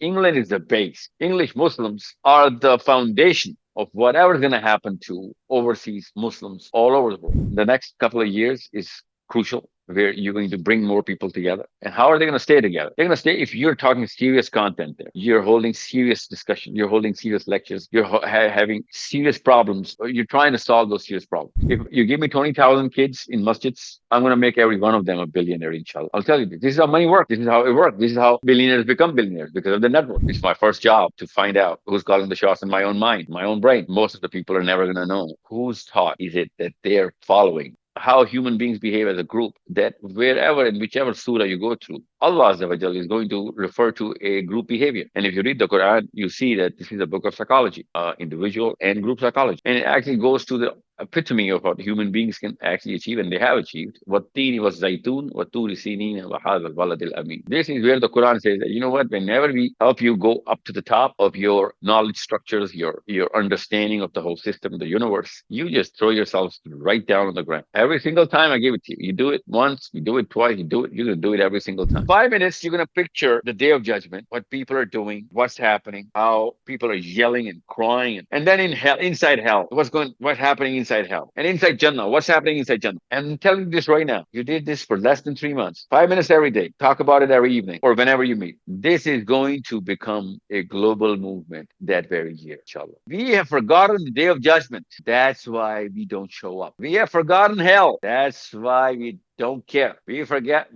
England is the base. English Muslims are the foundation of whatever's going to happen to overseas Muslims all over the world. The next couple of years is crucial, where you're going to bring more people together. And how are they going to stay together? They're going to stay if you're talking serious content there. You're holding serious discussion. You're holding serious lectures. You're having serious problems. Or you're trying to solve those serious problems. If you give me 20,000 kids in masjids, I'm going to make every one of them a billionaire, inshallah. I'll tell you this. This is how money works. This is how it works. This is how billionaires become billionaires because of the network. It's my first job to find out who's calling the shots in my own mind, my own brain. Most of the people are never going to know whose thought is it that they're following, how human beings behave as a group, that wherever and whichever surah you go through, Allah Azza wa Jal is going to refer to a group behavior. And if you read the Quran, you see that this is a book of psychology, individual and group psychology. And it actually goes to the epitome of what human beings can actually achieve and they have achieved. وَالتِّينِ وَالزَّيْتُونِ وَالطُّورِ سِينِينَ وَهَذَا الْبَلَدِ الْأَمِينَ. This is where the Quran says that, you know what, whenever we help you go up to the top of your knowledge structures, your understanding of the whole system, the universe, you just throw yourselves right down on the ground. Every single time I give it to you. You do it once, you do it twice, you're going to do it every single time. 5 minutes, you're going to picture the day of judgment, what people are doing, what's happening, how people are yelling and crying. And then in hell, inside hell, what's happening inside hell? And inside Jannah, what's happening inside Jannah? And I'm telling you this right now. You did this for less than 3 months. 5 minutes every day. Talk about it every evening or whenever you meet. This is going to become a global movement that very year, inshallah. We have forgotten the day of judgment. That's why we don't show up. We have forgotten hell. That's why we don't care. We forget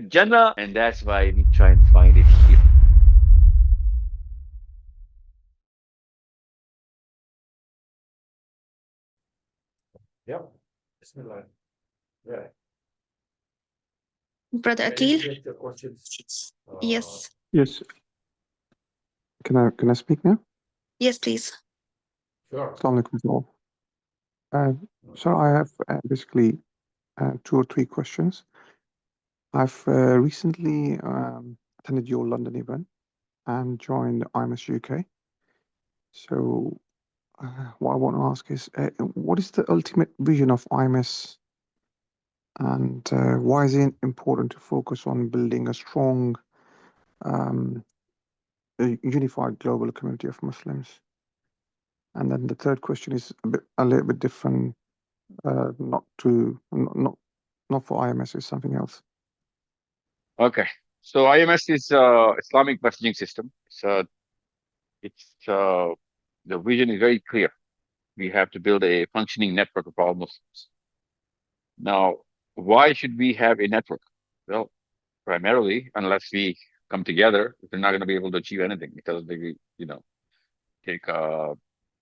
Jannah, and that's why we try and find it here. Yeah. Bismillah. Yeah. Brother Can you Akil? take the questions? Yes. Yes. Can I speak now? Yes, please. Sure. Assalamu alaikum to all. So I have basically 2 or 3 questions. I've recently attended your London event and joined IMS UK. So what I want to ask is, what is the ultimate vision of IMS, and why is it important to focus on building a strong, unified global community of Muslims? And then the third question is a little bit different, not for IMS, it's something else. Okay. So IMS is Islamic messaging system. The vision is very clear. We have to build a functioning network of all Muslims. Now, why should we have a network? Well, primarily, unless we come together, we're not going to be able to achieve anything. It doesn't really, take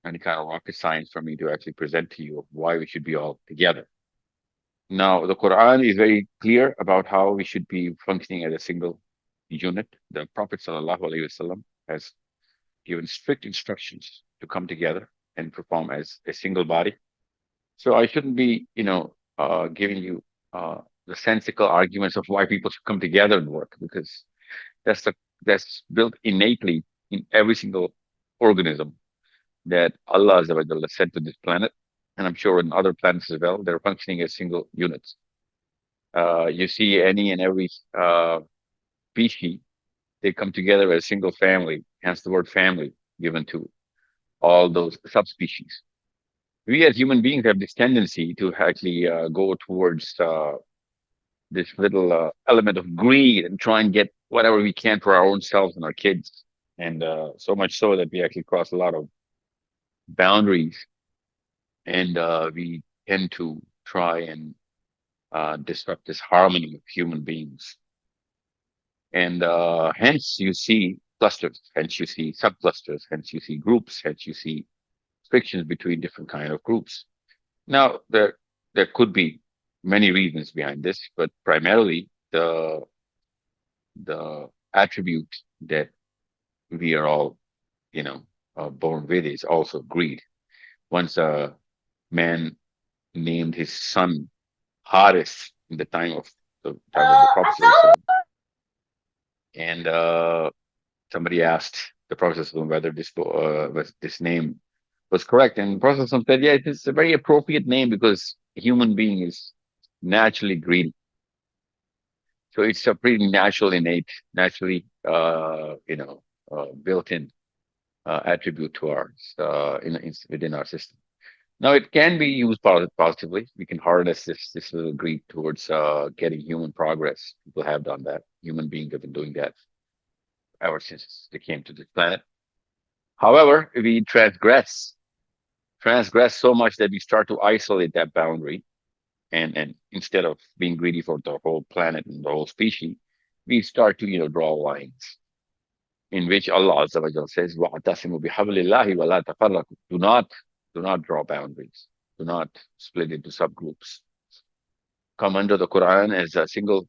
any kind of rocket science for me to actually present to you why we should be all together. Now, the Quran is very clear about how we should be functioning as a single unit. The Prophet ﷺ has given strict instructions to come together and perform as a single body. So I shouldn't be, giving you the sensical arguments of why people should come together and work, because that's built innately in every single organism that Allah Azza wa Jalla sent to this planet, and I'm sure in other planets as well. They're functioning as single units. You see any and every species, they come together as a single family, hence the word family given to all those subspecies. We as human beings have this tendency to actually go towards this little element of greed and try and get whatever we can for our own selves and our kids. And so much so that we actually cross a lot of boundaries, and we tend to try and disrupt this harmony of human beings. And hence you see clusters, hence you see subclusters, hence you see groups, hence you see frictions between different kind of groups. Now, there could be many reasons behind this, but primarily the attribute that we are all, born with is also greed. Once a man named his son Haris in the time of the Prophet ﷺ, and somebody asked the Prophet ﷺ whether this name was correct, and the Prophet ﷺ said, "Yeah, it's a very appropriate name because a human being is naturally greedy. So it's a pretty natural, innate, naturally, built-in attribute to ours within our system. Now, it can be used positively. We can harness this little greed towards getting human progress. People have done that. Human beings have been doing that ever since they came to this planet. However, we transgress so much that we start to isolate that boundary, and instead of being greedy for the whole planet and the whole species, we start to draw lines in which Allah Azza wa Jalla says, "Wa'tasimu bihablillahi wa la tafarraqu." Do not draw boundaries. Do not split into subgroups. Come under the Quran as a single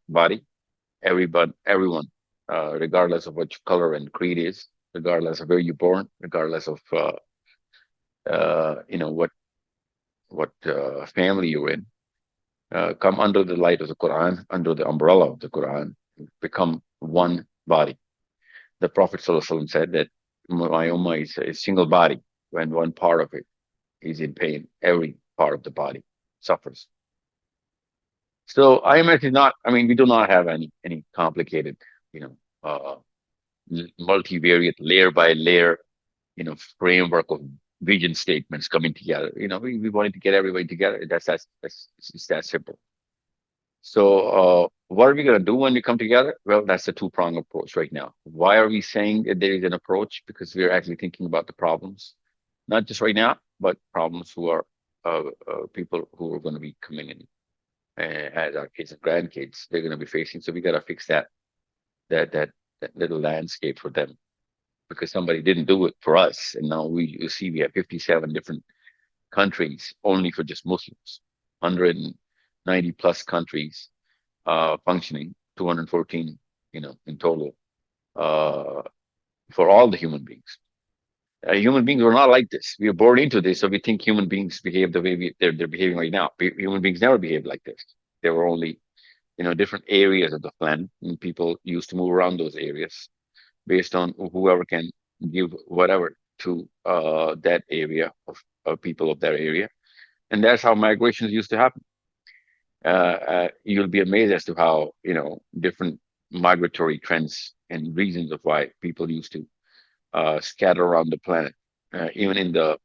body. Everyone, regardless of what your color and creed is, regardless of where you're born, regardless of what family you're in, come under the light of the Quran, under the umbrella of the Quran, become one body. The Prophet ﷺ said that my ummah is a single body. When one part of it is in pain, every part of the body suffers. So IMS is not. I mean, we do not have any complicated, multivariate, layer by layer, framework of vision statements coming together. We wanted to get everybody together. It's that simple. So, what are we going to do when we come together? Well, that's a two-pronged approach right now. Why are we saying that there is an approach? Because we're actually thinking about the problems, not just right now, but problems who are people who are going to be coming in as our kids and grandkids. They're going to be facing. So we got to fix that little landscape for them, because somebody didn't do it for us, and now you see we have 57 different countries only for just Muslims, 190 plus countries functioning, 214, in total, for all the human beings. Human beings were not like this. We were born into this, so we think human beings behave the way they're behaving right now. Human beings never behaved like this. There were only, different areas of the planet, and people used to move around those areas based on whoever can give whatever to that area of people of that area. And that's how migrations used to happen. You'll be amazed as to how, different migratory trends and reasons of why people used to scatter around the planet, even in the,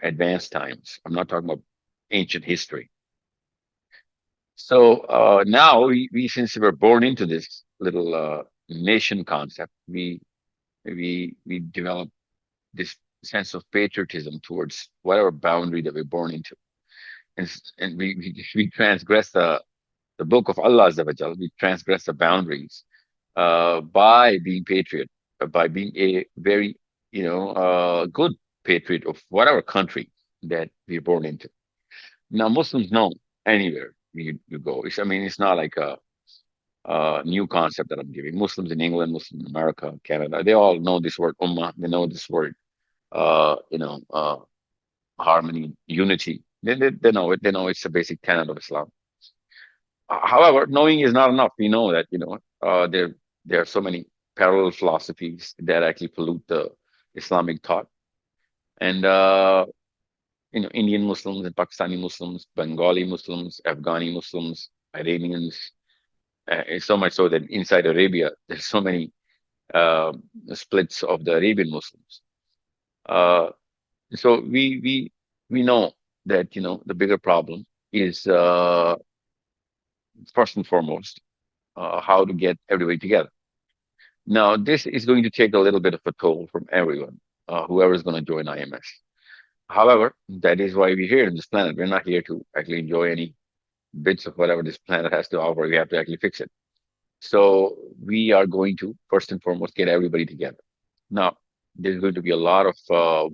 advanced times. I'm not talking about ancient history. So now we since we were born into this little nation concept, we develop this sense of patriotism towards whatever boundary that we're born into, and we transgress the book of Allah Azza wa Jal. We transgress the boundaries by being patriot, by being a very good patriot of whatever country that we're born into. Now Muslims know anywhere you go. It's not like a new concept that I'm giving. Muslims in England, Muslims in America, Canada, they all know this word ummah. They know this word, harmony, unity. They know it. They know it's a basic tenet of Islam. However, knowing is not enough. We know that there are so many parallel philosophies that actually pollute the Islamic thought, and Indian Muslims and Pakistani Muslims, Bengali Muslims, Afghani Muslims, Iranians. So much so that inside Arabia, there's so many splits of the Arabian Muslims. So we know that the bigger problem is first and foremost how to get everybody together. Now, this is going to take a little bit of a toll from everyone, whoever is going to join IMS. However, that is why we're here on this planet. We're not here to actually enjoy any bits of whatever this planet has to offer. We have to actually fix it. So we are going to first and foremost get everybody together. Now, there's going to be a lot of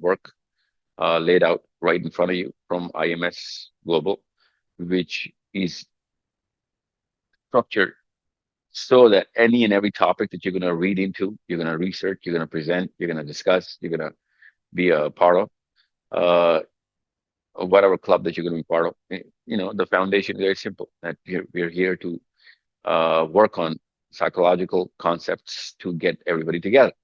work laid out right in front of you from IMS Global, which is structured so that any and every topic that you're going to read into, you're going to research, you're going to present, you're going to discuss, you're going to be a part of, whatever club that you're going to be part of. The foundation is very simple. That we're here to work on psychological concepts to get everybody together.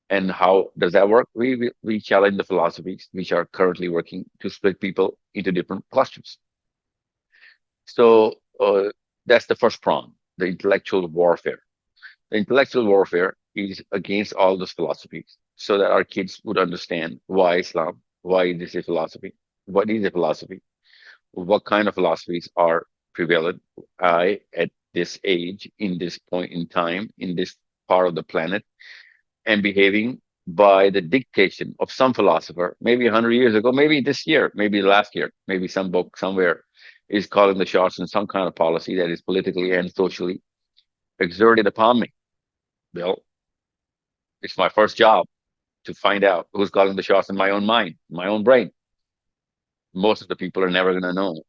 And how does that work? We challenge the philosophies which are currently working to split people into different clusters. So that's the first prong, the intellectual warfare. The intellectual warfare is against all those philosophies so that our kids would understand why Islam, why this is philosophy, what is a philosophy, what kind of philosophies are prevalent at this age, in this point in time, in this part of the planet, and behaving by the dictation of some philosopher, maybe 100 years ago, maybe this year, maybe last year, maybe some book somewhere is calling the shots in some kind of policy that is politically and socially exerted upon me. Well, it's my first job to find out who's calling the shots in my own mind, my own brain. Most of the people are never going to know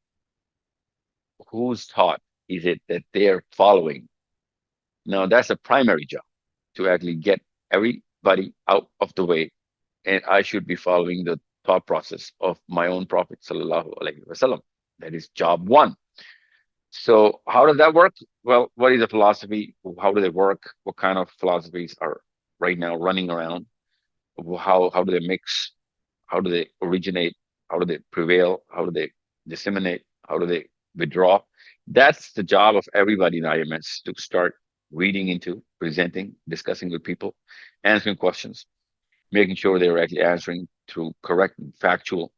whose thought is it that they're following. Now, that's a primary job to actually get everybody out of the way. And I should be following the thought process of my own Prophet Sallallahu Alaihi Wasallam. That is job one. So, how does that work? Well, what is a philosophy? How do they work? What kind of philosophies are right now running around? How do they mix? How do they originate? How do they prevail? How do they disseminate? How do they withdraw? That's the job of everybody in IMS to start reading into, presenting, discussing with people, answering questions, making sure they're actually answering through correct and factual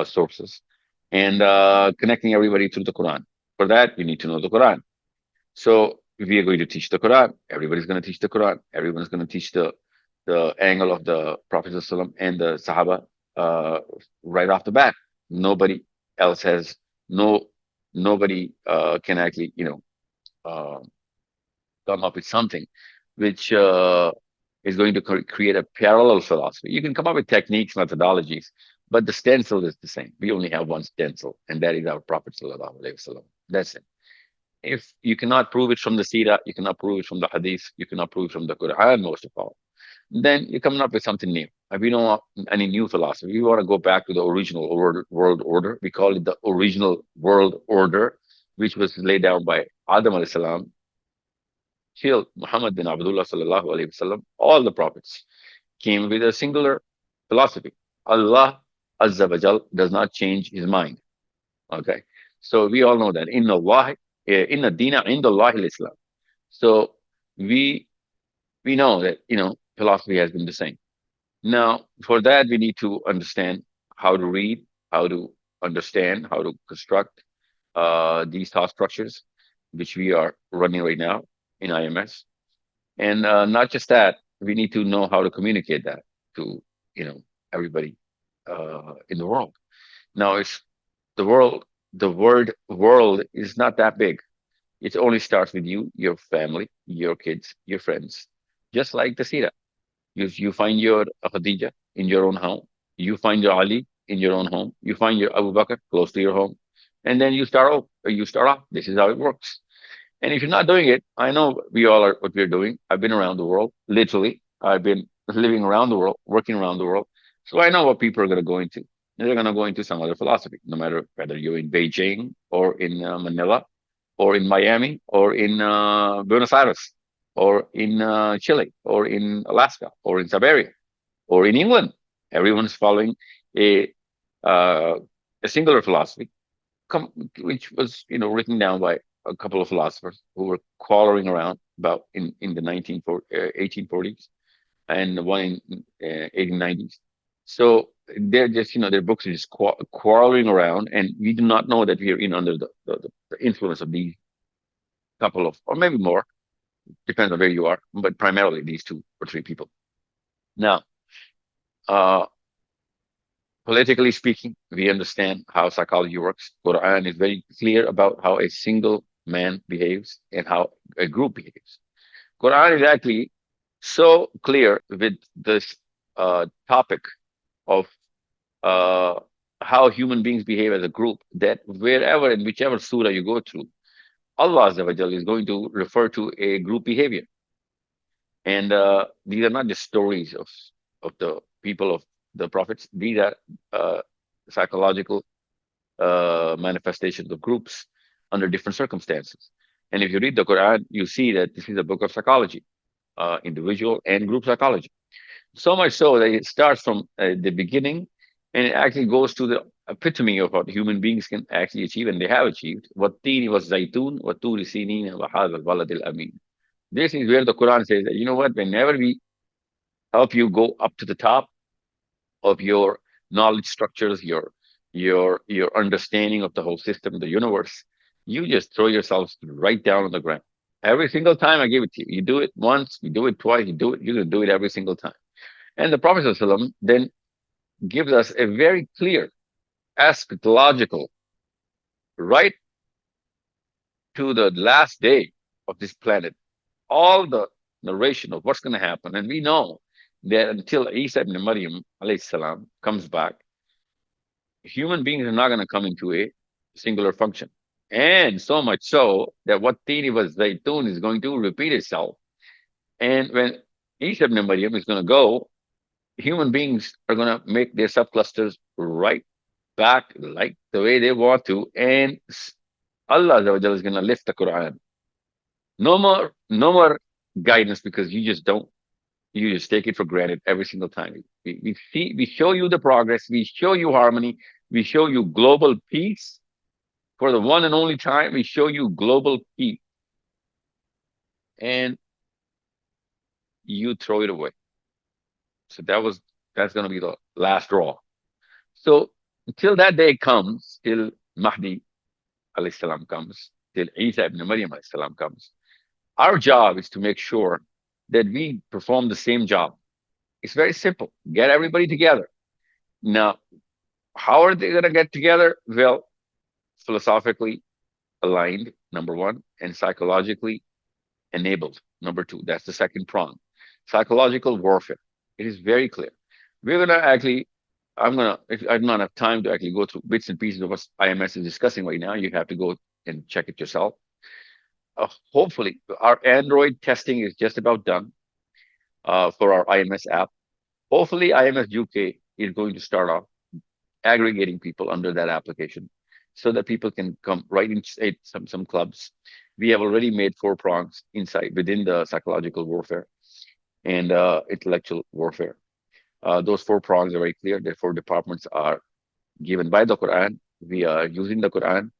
sources, and connecting everybody through the Quran. For that, you need to know the Quran. So we are going to teach the Quran. Everybody's going to teach the Quran. Everyone's going to teach the angle of the Prophet ﷺ and the Sahaba right off the bat. Nobody else has no nobody can actually uh, come up with something which is going to create a parallel philosophy. You can come up with techniques, methodologies, but the stencil is the same. We only have one stencil, and that is our Prophet Sallallahu Alaihi Wasallam. That's it. If you cannot prove it from the Sirah, you cannot prove it from the Hadith, you cannot prove it from the Quran, most of all, then you're coming up with something new. And we don't want any new philosophy. We want to go back to the original world order. We call it the original world order, which was laid down by Adam alayhi salam, till Muhammad bin Abdullah sallallahu alayhi wasallam. All the prophets came with a singular philosophy. Allah Azza wa Jal does not change his mind. Okay. So we all know that. Inna dina inda Allah Islam. So we we know that philosophy has been the same. Now, for that, we need to understand how to read, how to understand, how to construct these thought structures, which we are running right now in IMS. And not just that, we need to know how to communicate that to everybody in the world. Now, it's the world. The word "world" is not that big. It only starts with you, your family, your kids, your friends. Just like the Sira. You find your Khadija in your own home. You find your Ali in your own home. You find your Abu Bakr close to your home. And then you start off. This is how it works. And if you're not doing it, I know we all are what we're doing. I've been around the world, literally. I've been living around the world, working around the world. So I know what people are going to go into. They're going to go into some other philosophy, no matter whether you're in Beijing or in Manila or in Miami or in Buenos Aires or in Chile or in Alaska or in Siberia or in England. Everyone's following a uh, a singular philosophy, which was written down by a couple of philosophers who were quarreling around about in the 1840s and one in 1890s. So they're just their books are just quarreling around, and we do not know that we are in under the influence of these couple of, or maybe more, depends on where you are, but primarily these two or three people. Now, uh, politically speaking, we understand how psychology works. Quran is very clear about how a single man behaves and how a group behaves. Quran is actually so clear with this topic of uh, how human beings behave as a group that wherever and whichever surah you go through, Allah Azza wa Jal is going to refer to a group behavior. And these are not just stories of the people of the prophets. These are psychological manifestations of groups under different circumstances. And if you read the Quran, you see that this is a book of psychology, individual and group psychology. So much so that it starts from the beginning and it actually goes to the epitome of what human beings can actually achieve and they have achieved. وَالتِّينِ وَالزَّيْتُونِ وَالطُّورِ سِينِينَ وَهَذَا الْبَلَدِ الْأَمِينِ. This is where the Quran says that, you know what, whenever we help you go up to the top of your knowledge structures, your understanding of the whole system, the universe, you just throw yourselves right down on the ground. Every single time I give it to you. You do it once, you do it twice, you're gonna do it every single time. And the Prophet ﷺ then gives us a very clear eschatological, right to the last day of this planet, all the narration of what's going to happen. And we know that until Isa ibn Maryam alayhi salam comes back, human beings are not going to come into a singular function. And so much so that what Tini was Zaytun is going to repeat itself. And when Isa ibn Maryam is going to go, human beings are going to make their subclusters right back like the way they want to. And Allah is going to lift the Quran. No more guidance because you just don't. You just take it for granted every single time. We show you the progress. We show you harmony. We show you global peace. For the one and only time, we show you global peace. And you throw it away. So that's going to be the last draw. So until that day comes, till Mahdi alayhi salam comes, till Isa ibn Maryam alayhi salam comes, our job is to make sure that we perform the same job. It's very simple. Get everybody together. Now, how are they going to get together? Well, philosophically aligned, number one, and psychologically enabled, number two. That's the second prong. Psychological warfare. It is very clear. We're going to actually, if I do not have time to actually go through bits and pieces of what IMS is discussing right now, you have to go and check it yourself. Hopefully, our Android testing is just about done for our IMS app. Hopefully, IMS UK is going to start off aggregating people under that application so that people can come right inside some clubs. We have already made 4 prongs inside within the psychological warfare and intellectual warfare. Those 4 prongs are very clear. The 4 departments are given by the Quran. We are using the Quran.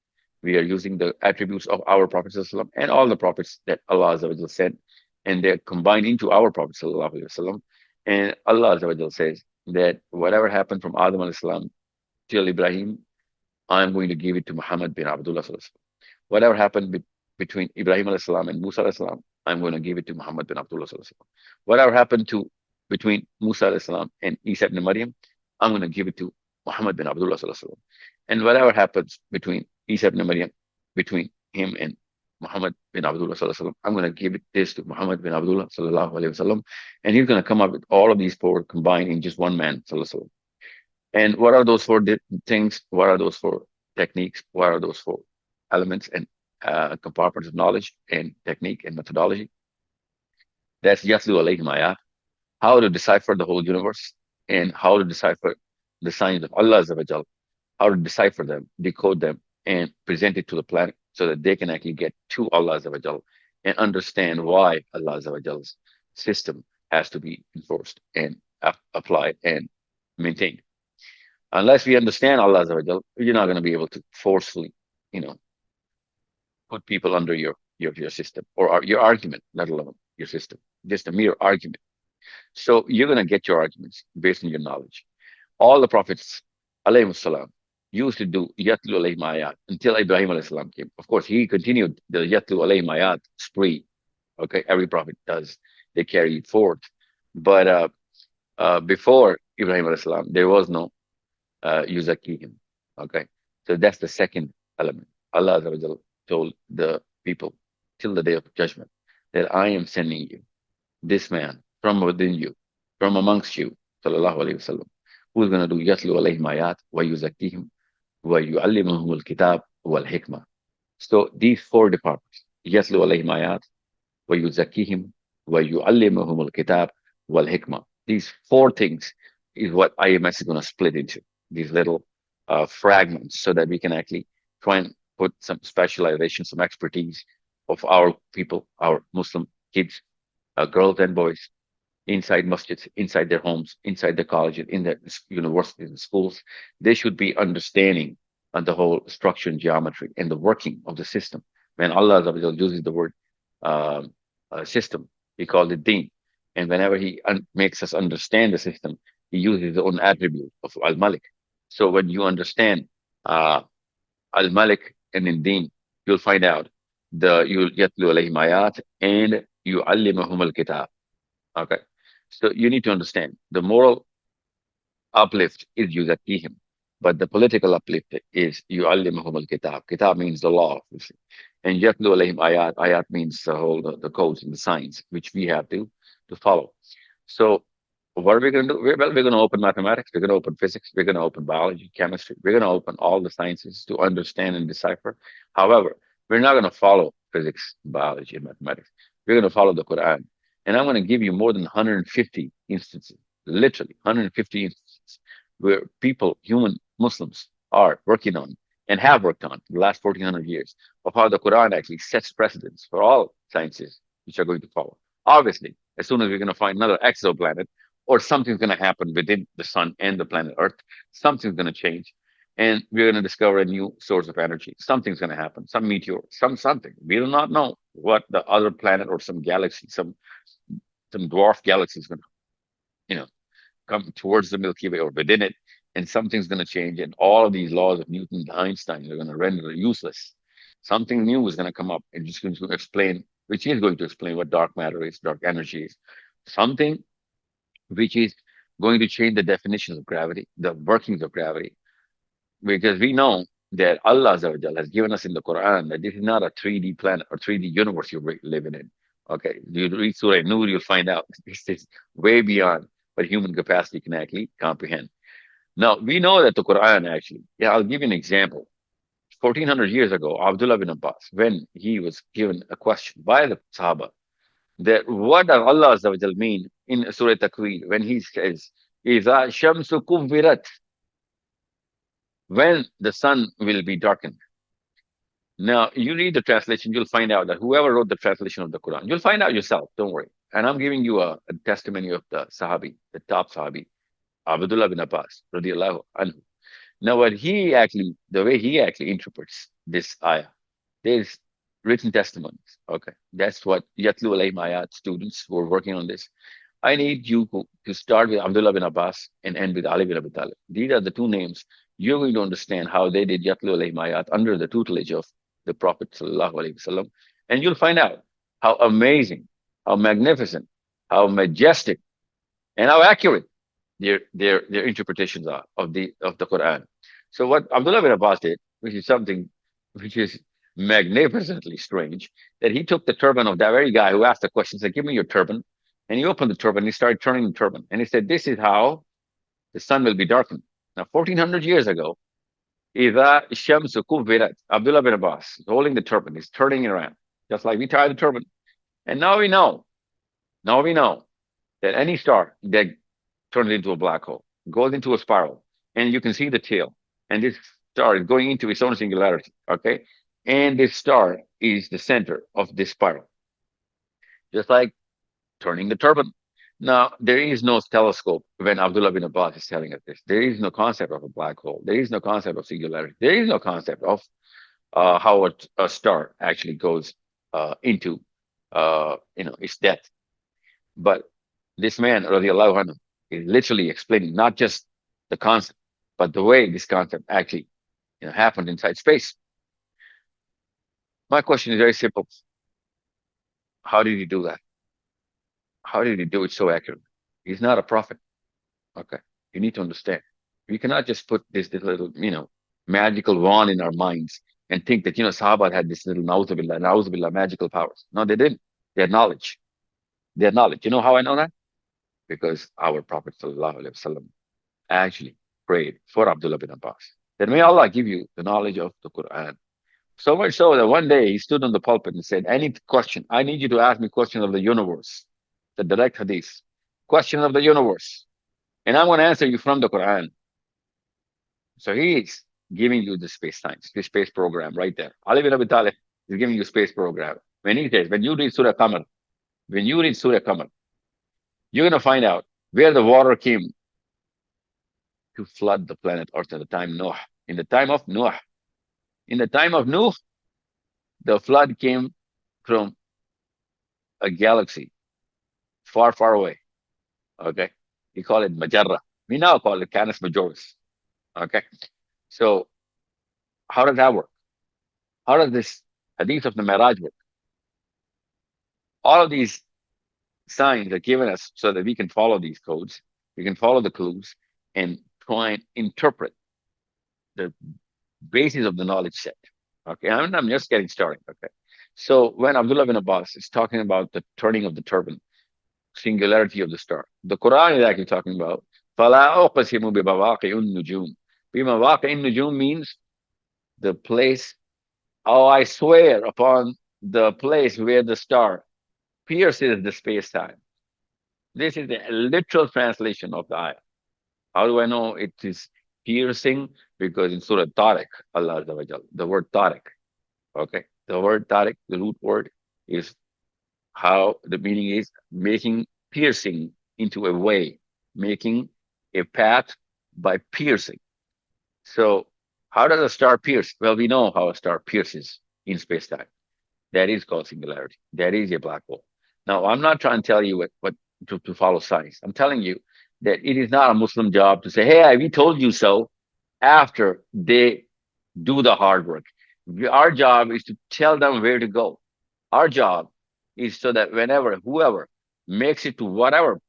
We are using the attributes of our Prophet ﷺ and all the prophets that Allah sent, and they're combined into our Prophet ﷺ. And Allah says that whatever happened from Adam ﷺ till Ibrahim, I'm going to give it to Muhammad bin Abdullah ﷺ. Whatever happened between Ibrahim ﷺ and Musa ﷺ, I'm going to give it to Muhammad bin Abdullah ﷺ. Whatever happened between Musa ﷺ and Isa ibn Maryam, I'm going to give it to Muhammad bin Abdullah ﷺ. And whatever happens between Isa ibn Maryam, between him and Muhammad bin Abdullah ﷺ, I'm going to give this to Muhammad bin Abdullah ﷺ, and he's going to come up with all of these 4 combined in just one man ﷺ. And what are those 4 things? What are those 4 techniques? What are those 4 elements and compartments of knowledge and technique and methodology? That's Yatlu alayhim ayat, how to decipher the whole universe and how to decipher the signs of Allah Azza wa Jal, how to decipher them, decode them, and present it to the planet so that they can actually get to Allah Azza wa Jal and understand why Allah Azza wa Jal's system has to be enforced and applied and maintained. Unless we understand Allah Azza wa Jal, you're not going to be able to forcefully, put people under your system or your argument, let alone your system, just a mere argument. So you're going to get your arguments based on your knowledge. All the prophets, alayhi salam, used to do Yatlu alayhim ayat until Ibrahim alayhi salam came. Of course, he continued the Yatlu alayhim ayat spree. Okay, every prophet does. They carry it forth. But before Ibrahim alayhi salam, there was no Yuzakihim. Okay, so that's the second element. Allah Azza wa Jalla told the people till the day of judgment that I am sending you this man from within you, from amongst you, sallallahu alayhi wasallam, who's going to do Yatlu alayhim ayat wa yuzakihim wa yu'allimuhum al-kitab wal hikmah. So these 4 departments, Yatlu alayhim ayat wa yuzakihim wa yu'allimuhum al-kitab wal hikmah. These 4 things is what IMS is going to split into, these little fragments, so that we can actually try and put some specialization, some expertise of our people, our Muslim kids, girls and boys, inside masjids, inside their homes, inside their colleges, in their universities and schools. They should be understanding the whole structure and geometry and the working of the system. When Allah uses the word system. He called it Deen. And whenever he makes us understand the system, he uses his own attribute of Al Malik. So when you understand uh, Al Malik and in Deen, you'll find out you'll yatlu alayhim ayat and yu'allimuhum al kitab. Okay. So you need to understand the moral uplift is yuzakihim, but the political uplift is yu'allimuhum al kitab. Kitab means the law, obviously. And yatlu alayhim ayat. Ayat means the codes and the signs which we have to follow. So what are we going to do? Well, we're going to open mathematics. We're going to open physics. We're going to open biology, chemistry. We're going to open all the sciences to understand and decipher. However, we're not going to follow physics, biology, and mathematics. We're going to follow the Quran. And I'm going to give you more than 150 instances, literally 150 instances, where people, human Muslims, are working on and have worked on the last 1400 years of how the Quran actually sets precedents for all sciences which are going to follow. Obviously, as soon as we're going to find another exoplanet, or something's going to happen within the sun and the planet Earth, something's going to change, and we're going to discover a new source of energy. Something's going to happen, some meteor, something. We do not know what the other planet or some galaxy, some dwarf galaxy is going to, you know, come towards the Milky Way or within it, and something's going to change, and all of these laws of Newton and Einstein are going to render it useless. Something new is going to come up and just going to explain, which is going to explain what dark matter is, dark energy is. Something which is going to change the definitions of gravity, the workings of gravity, because we know that Allah has given us in the Quran that this is not a 3D planet or 3D universe you're living in. Okay, you read Surah Nur, you'll find out this is way beyond what human capacity can actually comprehend. Now, we know that the Quran actually, yeah, I'll give you an example. 1400 years ago, Abdullah bin Abbas, when he was given a question by the Sahaba, that what does Allah Azza wa Jal mean in Surah Takwir when he says, إِذَا shamsu كُبِّرَتْ, when the sun will be darkened. Now, you read the translation, you'll find out that whoever wrote the translation of the Quran, you'll find out yourself, don't worry. And I'm giving you a testimony of the Sahabi, the top Sahabi, Abdullah bin Abbas, radiallahu anhu. Now, the way he actually interprets this ayah, there's written testimonies. Okay, that's what Yatlu alayhim ayat students who are working on this. I need you to start with Abdullah bin Abbas and end with Ali bin Abi Talib. These are the two names. You're going to understand how they did Yatlu alayhim ayat under the tutelage of the Prophet sallallahu alaihi wasallam, and you'll find out how amazing, how magnificent, how majestic, and how accurate their interpretations are of the Quran. So what Abdullah bin Abbas did, which is something which is magnificently strange, that he took the turban of that very guy who asked the question, said, "Give me your turban," and he opened the turban. And he started turning the turban, and he said, "This is how the sun will be darkened." Now, 1400 years ago, إِذَا الشَّمْسُ كُبِّرَتْ, Abdullah bin Abbas is holding the turban, he's turning it around, just like we tie the turban. And now we know that any star that turns into a black hole, goes into a spiral, and you can see the tail. And this star is going into its own singularity, okay? And this star is the center of this spiral, just like turning the turban. Now, there is no telescope when Abdullah bin Abbas is telling us this. There is no concept of a black hole. There is no concept of singularity. There is no concept of how a star actually goes into its death. But this man, radiallahu anhu, is literally explaining not just the concept, but the way this concept actually happened inside space. My question is very simple. How did he do that? How did he do it so accurately? He's not a prophet. Okay. You need to understand. We cannot just put this little, magical wand in our minds and think that, Sahaba had this little na'uzubillah, magical powers. No, they didn't. They had knowledge. They had knowledge. You know how I know that? Because our Prophet sallallahu alaihi wasallam actually prayed for Abdullah bin Abbas. That may Allah give you the knowledge of the Quran. So much so that one day he stood on the pulpit and said, any question, I need you to ask me questions of the universe. The direct hadith. Question of the universe. And I'm going to answer you from the Quran. So he is giving you the space science, the space program right there. Ali bin Abi Talib is giving you space program. When he says, when you read Surah Qamar, you're going to find out where the water came to flood the planet Earth at the time Noah. In the time of Noah. In the time of Noah, the flood came from a galaxy far, far away. Okay. We call it Majarra. We now call it Canis Majoris. Okay. So how does that work? How does this hadith of the Miraj work? All of these signs are given us so that we can follow these codes, we can follow the clues, and try and interpret the basis of the knowledge set. Okay, I'm just getting started. Okay, so when Abdullah bin Abbas is talking about the turning of the turban, singularity of the star, the Quran is actually talking about فَلَا أُقْسِمُ بِمَوَاقِعِ النُّجُومِ. بِمَوَاقِعِ النُّجُوم means the place. Oh, I swear upon the place where the star pierces the space time. This is the literal translation of the ayah. How do I know it is piercing? Because in Surah Tariq, Allah Azza wa Jal, the word Tariq, okay, the word Tariq, the root word is how the meaning is making piercing into a way, making a path by piercing. So, how does a star pierce? Well, we know how a star pierces in space time. That is called singularity. That is a black hole. Now, I'm not trying to tell you what to follow science. I'm telling you that it is not a Muslim job to say, hey, we told you so after they do the hard work. Our job is to tell them where to go. Our job is so that whenever, whoever makes it to whatever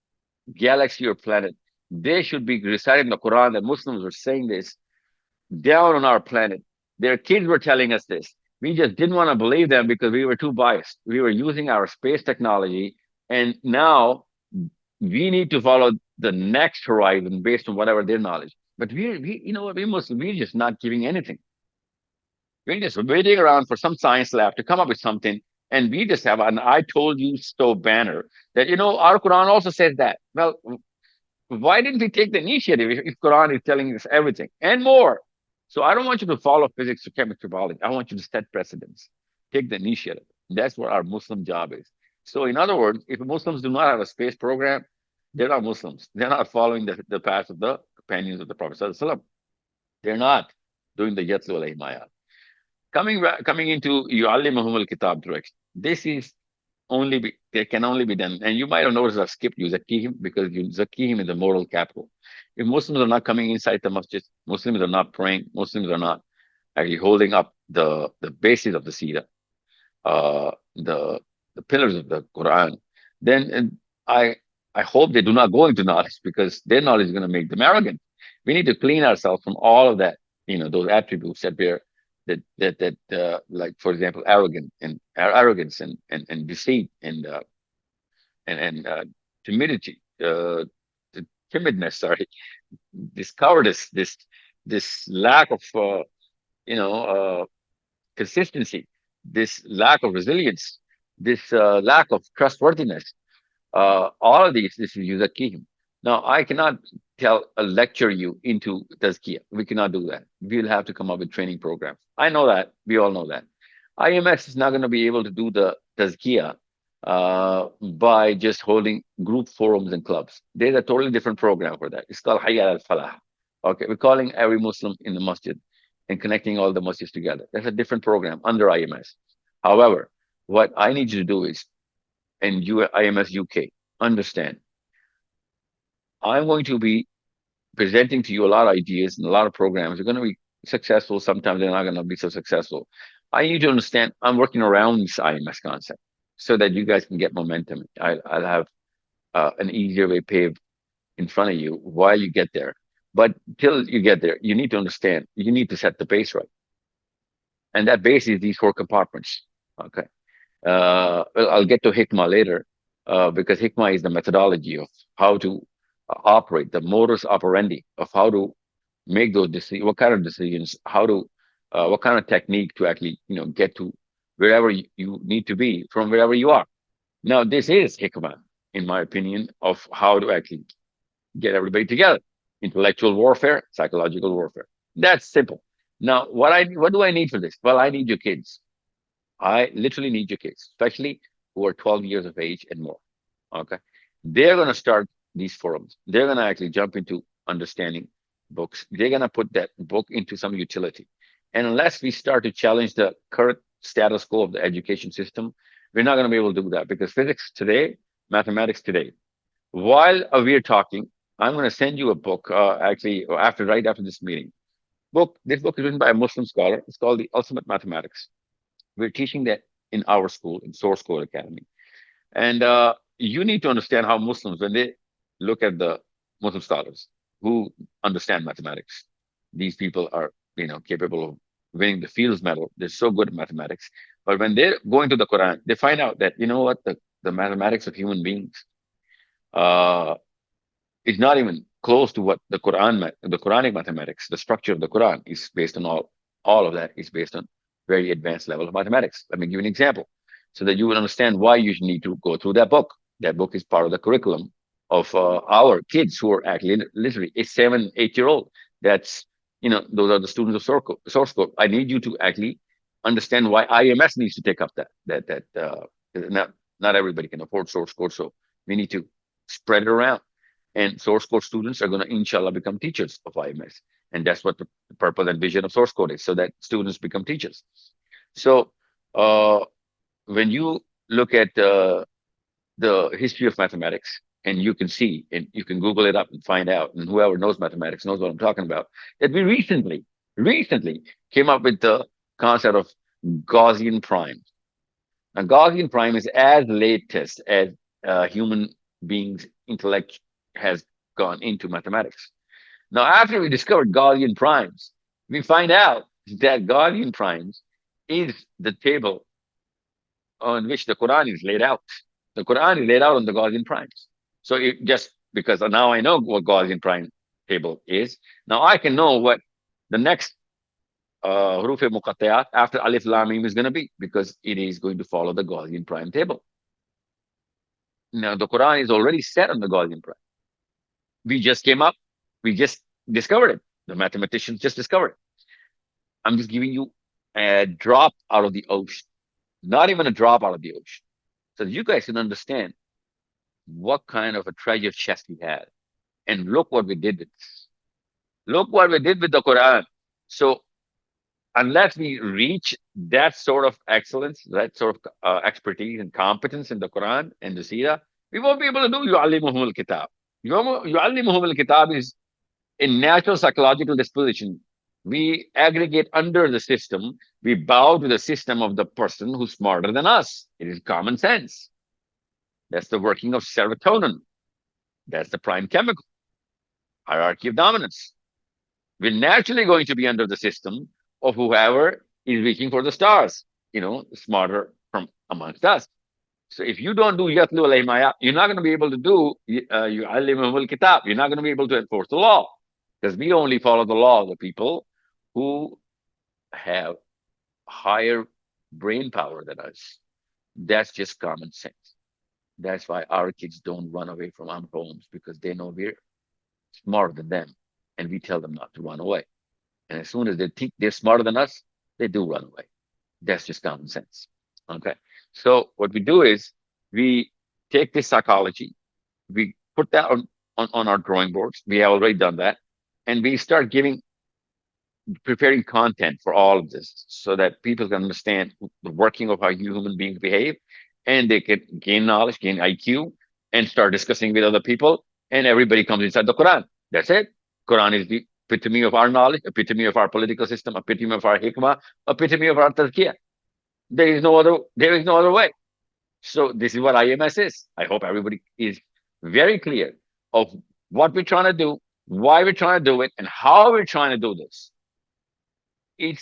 galaxy or planet, they should be reciting the Quran that Muslims were saying this down on our planet. Their kids were telling us this. We just didn't want to believe them because we were too biased. We were using our space technology, and now we need to follow the next horizon based on whatever their knowledge. But we you know what, we're just not giving anything. We're just waiting around for some science lab to come up with something, and we just have an "I told you so" banner that our Quran also says that. Well, why didn't we take the initiative if Quran is telling us everything and more? So I don't want you to follow physics or chemistry, biology. I want you to set precedents. Take the initiative. That's what our Muslim job is. So in other words, if Muslims do not have a space program, they're not Muslims. They're not following the path of the companions of the Prophet ﷺ. They're not doing the Yatlu alayhim ayat. Coming into Yu'allimuhum al-Kitab direction. This is they can only be done. And you might have noticed I've skipped Zakihim because Zakihim is the moral capital. If Muslims are not coming inside the masjid, Muslims are not praying, Muslims are not actually holding up the basis of the Sira, the pillars of the Quran, then I hope they do not go into knowledge because their knowledge is going to make them arrogant. We need to clean ourselves from all of that, those attributes that we're like, for example, arrogance and deceit and timidity, timidness, sorry, this cowardice, this lack of consistency, this lack of resilience, this lack of trustworthiness. All of these, this is yuzakihim. Now, I cannot lecture you into tazkiyah. We cannot do that. We'll have to come up with training programs. I know that. We all know that. IMS is not going to be able to do the tazkiyah by just holding group forums and clubs. There's a totally different program for that. It's called Hayya al-Falah. Okay, we're calling every Muslim in the masjid and connecting all the masjids together. That's a different program under IMS. However, what I need you to do is, and you, IMS UK, understand, I'm going to be presenting to you a lot of ideas and a lot of programs. They're going to be successful. Sometimes they're not going to be so successful. I need to understand I'm working around this IMS concept so that you guys can get momentum. I'll have an easier way paved in front of you while you get there. But till you get there, you need to understand, you need to set the base right. And that base is these 4 compartments. Okay. I'll get to Hikmah later because Hikmah is the methodology of how to operate, the modus operandi of how to make those decisions, what kind of decisions, what kind of technique to actually, get to wherever you need to be from wherever you are. Now, this is Hikmah, in my opinion, of how to actually get everybody together. Intellectual warfare, psychological warfare. That's simple. Now, what do I need for this? Well, I need your kids. I literally need your kids, especially who are 12 years of age and more. Okay. They're going to start these forums. They're going to actually jump into understanding books. They're going to put that book into some utility. And unless we start to challenge the current status quo of the education system, We're not going to be able to do that because physics today, mathematics today. While we're talking, I'm going to send you a book, actually, right after this meeting. This book is written by a Muslim scholar. It's called The Ultimate Mathematics. We're teaching that in our school, in Source Code Academy. And you need to understand how Muslims, when they look at the Muslim scholars who understand mathematics, these people are, capable of winning the Fields Medal. They're so good at mathematics. But when they're going to the Quran, they find out that, you know what, the mathematics of human beings uh, is not even close to what the Quranic mathematics, the structure of the Quran is based on. All of that is based on very advanced level of mathematics. Let me give you an example so that you will understand why you need to go through that book. That book is part of the curriculum of our kids who are actually literally a 7, 8 year old. That's, those are the students of source code. I need you to actually understand why IMS needs to take up not everybody can afford source code. So we need to spread it around. And source code students are going to, inshallah, become teachers of IMS. And that's what the purpose and vision of source code is, so that students become teachers. So when you look at the history of mathematics, and you can see, and you can Google it up and find out, and whoever knows mathematics knows what I'm talking about, that we recently came up with the concept of Gaussian prime. Now, Gaussian prime is as latest as human beings' intellect has gone into mathematics. Now, after we discovered Gaussian primes, we find out that Gaussian primes is the table on which the Quran is laid out. The Quran is laid out on the Gaussian primes. So just because now I know what Gaussian prime table is, now I can know what the next huruf muqatta'at after alif lam mim is going to be, because it is going to follow the Gaussian prime table. Now, the Quran is already set on the Gaussian prime. We just discovered it. The mathematicians just discovered it. I'm just giving you a drop out of the ocean, not even a drop out of the ocean, so that you guys can understand what kind of a treasure chest we had. And look what we did with this. Look what we did with the Quran. So unless we reach that sort of excellence, that sort of expertise and competence in the Quran and the Sirah, we won't be able to do yu'allimuhum al-kitab. Yu'allimuhum al-kitab is a natural psychological disposition. We aggregate under the system. We bow to the system of the person who's smarter than us. It is common sense. That's the working of serotonin. That's the prime chemical. Hierarchy of dominance. We're naturally going to be under the system of whoever is reaching for the stars, smarter from amongst us. So if you don't do yatlu alayhim ayat, you're not going to be able to do yu'allimuhum kitab. You're not going to be able to enforce the law, because we only follow the law of the people who have higher brain power than us. That's just common sense. That's why our kids don't run away from our homes, because they know we're smarter than them, and we tell them not to run away. And as soon as they think they're smarter than us, they do run away. That's just common sense. Okay. So what we do is we take this psychology, we put that on our drawing boards. We have already done that. And we start preparing content for all of this, so that people can understand the working of how human beings behave, and they can gain knowledge, gain IQ, and start discussing with other people. And everybody comes inside the Quran. That's it. Quran is the epitome of our knowledge, epitome of our political system, epitome of our hikmah, epitome of our tazkiyah. There is no other way. So this is what IMS is. I hope everybody is very clear of what we're trying to do, why we're trying to do it, and how we're trying to do this. It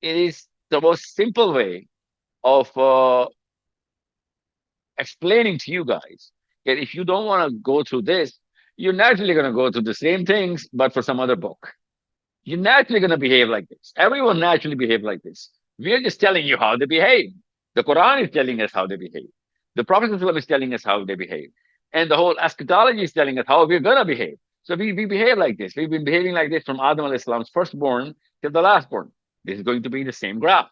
is the most simple way of explaining to you guys that if you don't want to go through this, you're naturally going to go through the same things, but for some other book. You're naturally going to behave like this. Everyone naturally behave like this. We're just telling you how they behave. The Quran is telling us how they behave. The Prophet is telling us how they behave. And the whole eschatology is telling us how we're going to behave. So we behave like this. We've been behaving like this from Adam al-Islam's firstborn till the lastborn. This is going to be the same graph.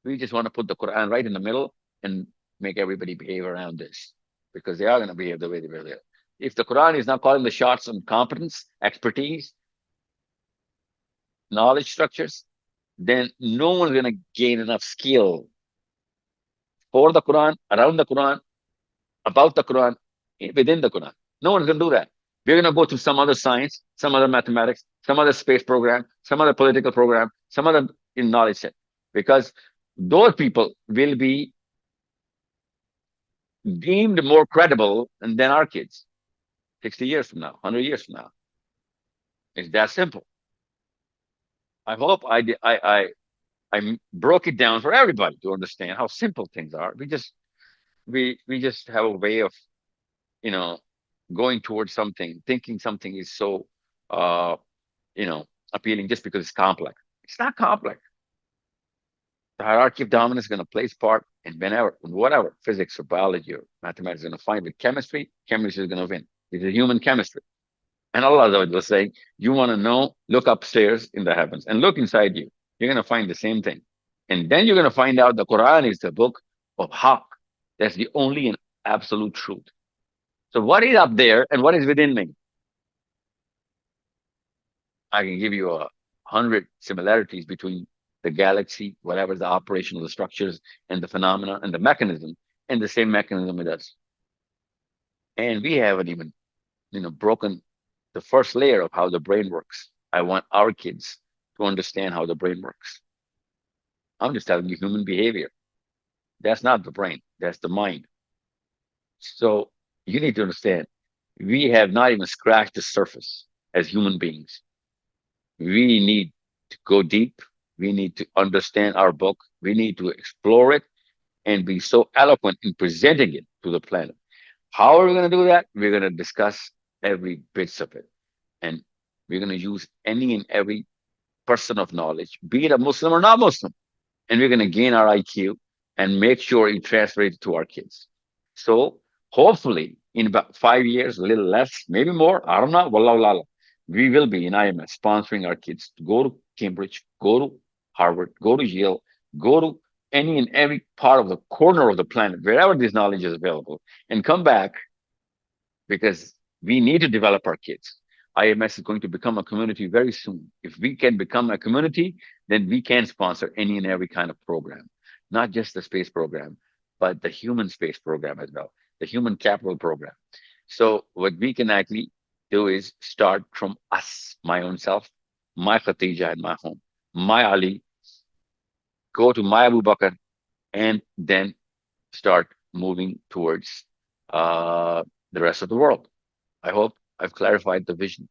We just want to put the Quran right in the middle and make everybody behave around this, because they are going to behave the way they behave. If the Quran is not calling the shots on competence, expertise, knowledge structures, then no one's going to gain enough skill for the Quran, around the Quran, about the Quran, within the Quran. No one's going to do that. We're going to go to some other science, some other mathematics, some other space program, some other political program, some other in knowledge set, because those people will be deemed more credible than our kids 60 years from now, 100 years from now. It's that simple. I hope I broke it down for everybody to understand how simple things are. We just have a way of, you know, going towards something, thinking something is so, uh, you know, appealing just because it's complex. It's not complex. The hierarchy of dominance is going to play its part, and whenever, whatever physics or biology or mathematics is going to find with chemistry, chemistry is going to win. It's a human chemistry. And Allah was saying, you want to know, look upstairs in the heavens and look inside you. You're going to find the same thing. And then you're going to find out the Quran is the book of Haqq. That's the only and absolute truth. So what is up there and what is within me? I can give you 100 similarities between the galaxy, whatever the operation of the structures and the phenomena and the mechanism, and the same mechanism with us. And we haven't even, broken the first layer of how the brain works. I want our kids to understand how the brain works. I'm just telling you human behavior. That's not the brain, that's the mind. So you need to understand, we have not even scratched the surface as human beings. We need to go deep. We need to understand our book. We need to explore it and be so eloquent in presenting it to the planet. How are we going to do that? We're going to discuss every bits of it. And we're going to use any and every person of knowledge, be it a Muslim or not Muslim. And we're going to gain our IQ and make sure it translates to our kids. So hopefully in about 5 years, a little less, maybe more, I don't know, wallahu, we will be in IMS sponsoring our kids to go to Cambridge, go to Harvard, go to Yale, go to any and every part of the corner of the planet, wherever this knowledge is available, and come back, because we need to develop our kids. IMS is going to become a community very soon. If we can become a community, then we can sponsor any and every kind of program, not just the space program, but the human space program as well, the human capital program. So what we can actually do is start from us, my own self, my Khatija in my home, my Ali, go to my Abu Bakr, and then start moving towards the rest of the world. I hope I've clarified the vision.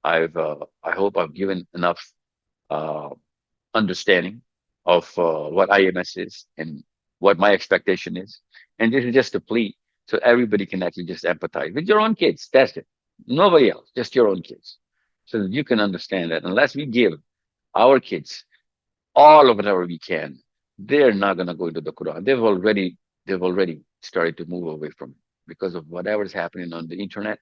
I hope I've given enough uh, understanding of what IMS is and what my expectation is. And this is just a plea so everybody can actually just empathize with your own kids. That's it. Nobody else, just your own kids. So that you can understand that unless we give our kids all of whatever we can, they're not going to go into the Quran. They've already started to move away from it because of whatever's happening on the internet.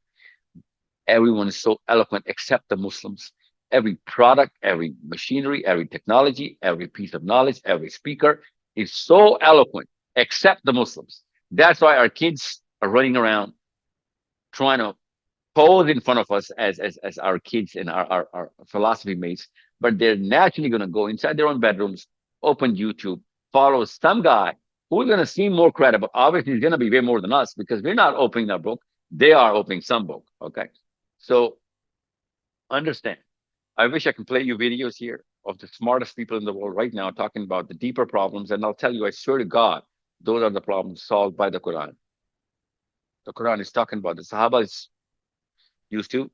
Everyone is so eloquent except the Muslims. Every product, every machinery, every technology, every piece of knowledge, every speaker is so eloquent except the Muslims. That's why our kids are running around trying to pose in front of us as our kids and our philosophy mates, but they're naturally going to go inside their own bedrooms, open YouTube, follow some guy who's going to seem more credible. Obviously, he's going to be way more than us because we're not opening our book. They are opening some book. Okay. So understand. I wish I could play you videos here of the smartest people in the world right now talking about the deeper problems. And I'll tell you, I swear to God, those are the problems solved by the Quran. The Quran is talking about the Sahabas used to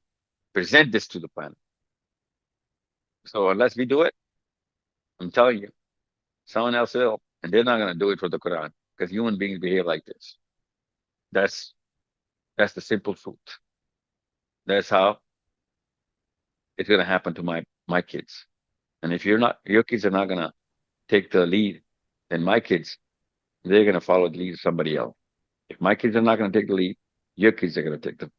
present this to the planet. So unless we do it, I'm telling you, someone else will, and they're not going to do it for the Quran because human beings behave like this. That's the simple truth. That's how it's going to happen to my kids. And if your kids are not going to take the lead, then my kids, they're going to follow the lead of somebody else. If my kids are not going to take the lead, your kids are going to take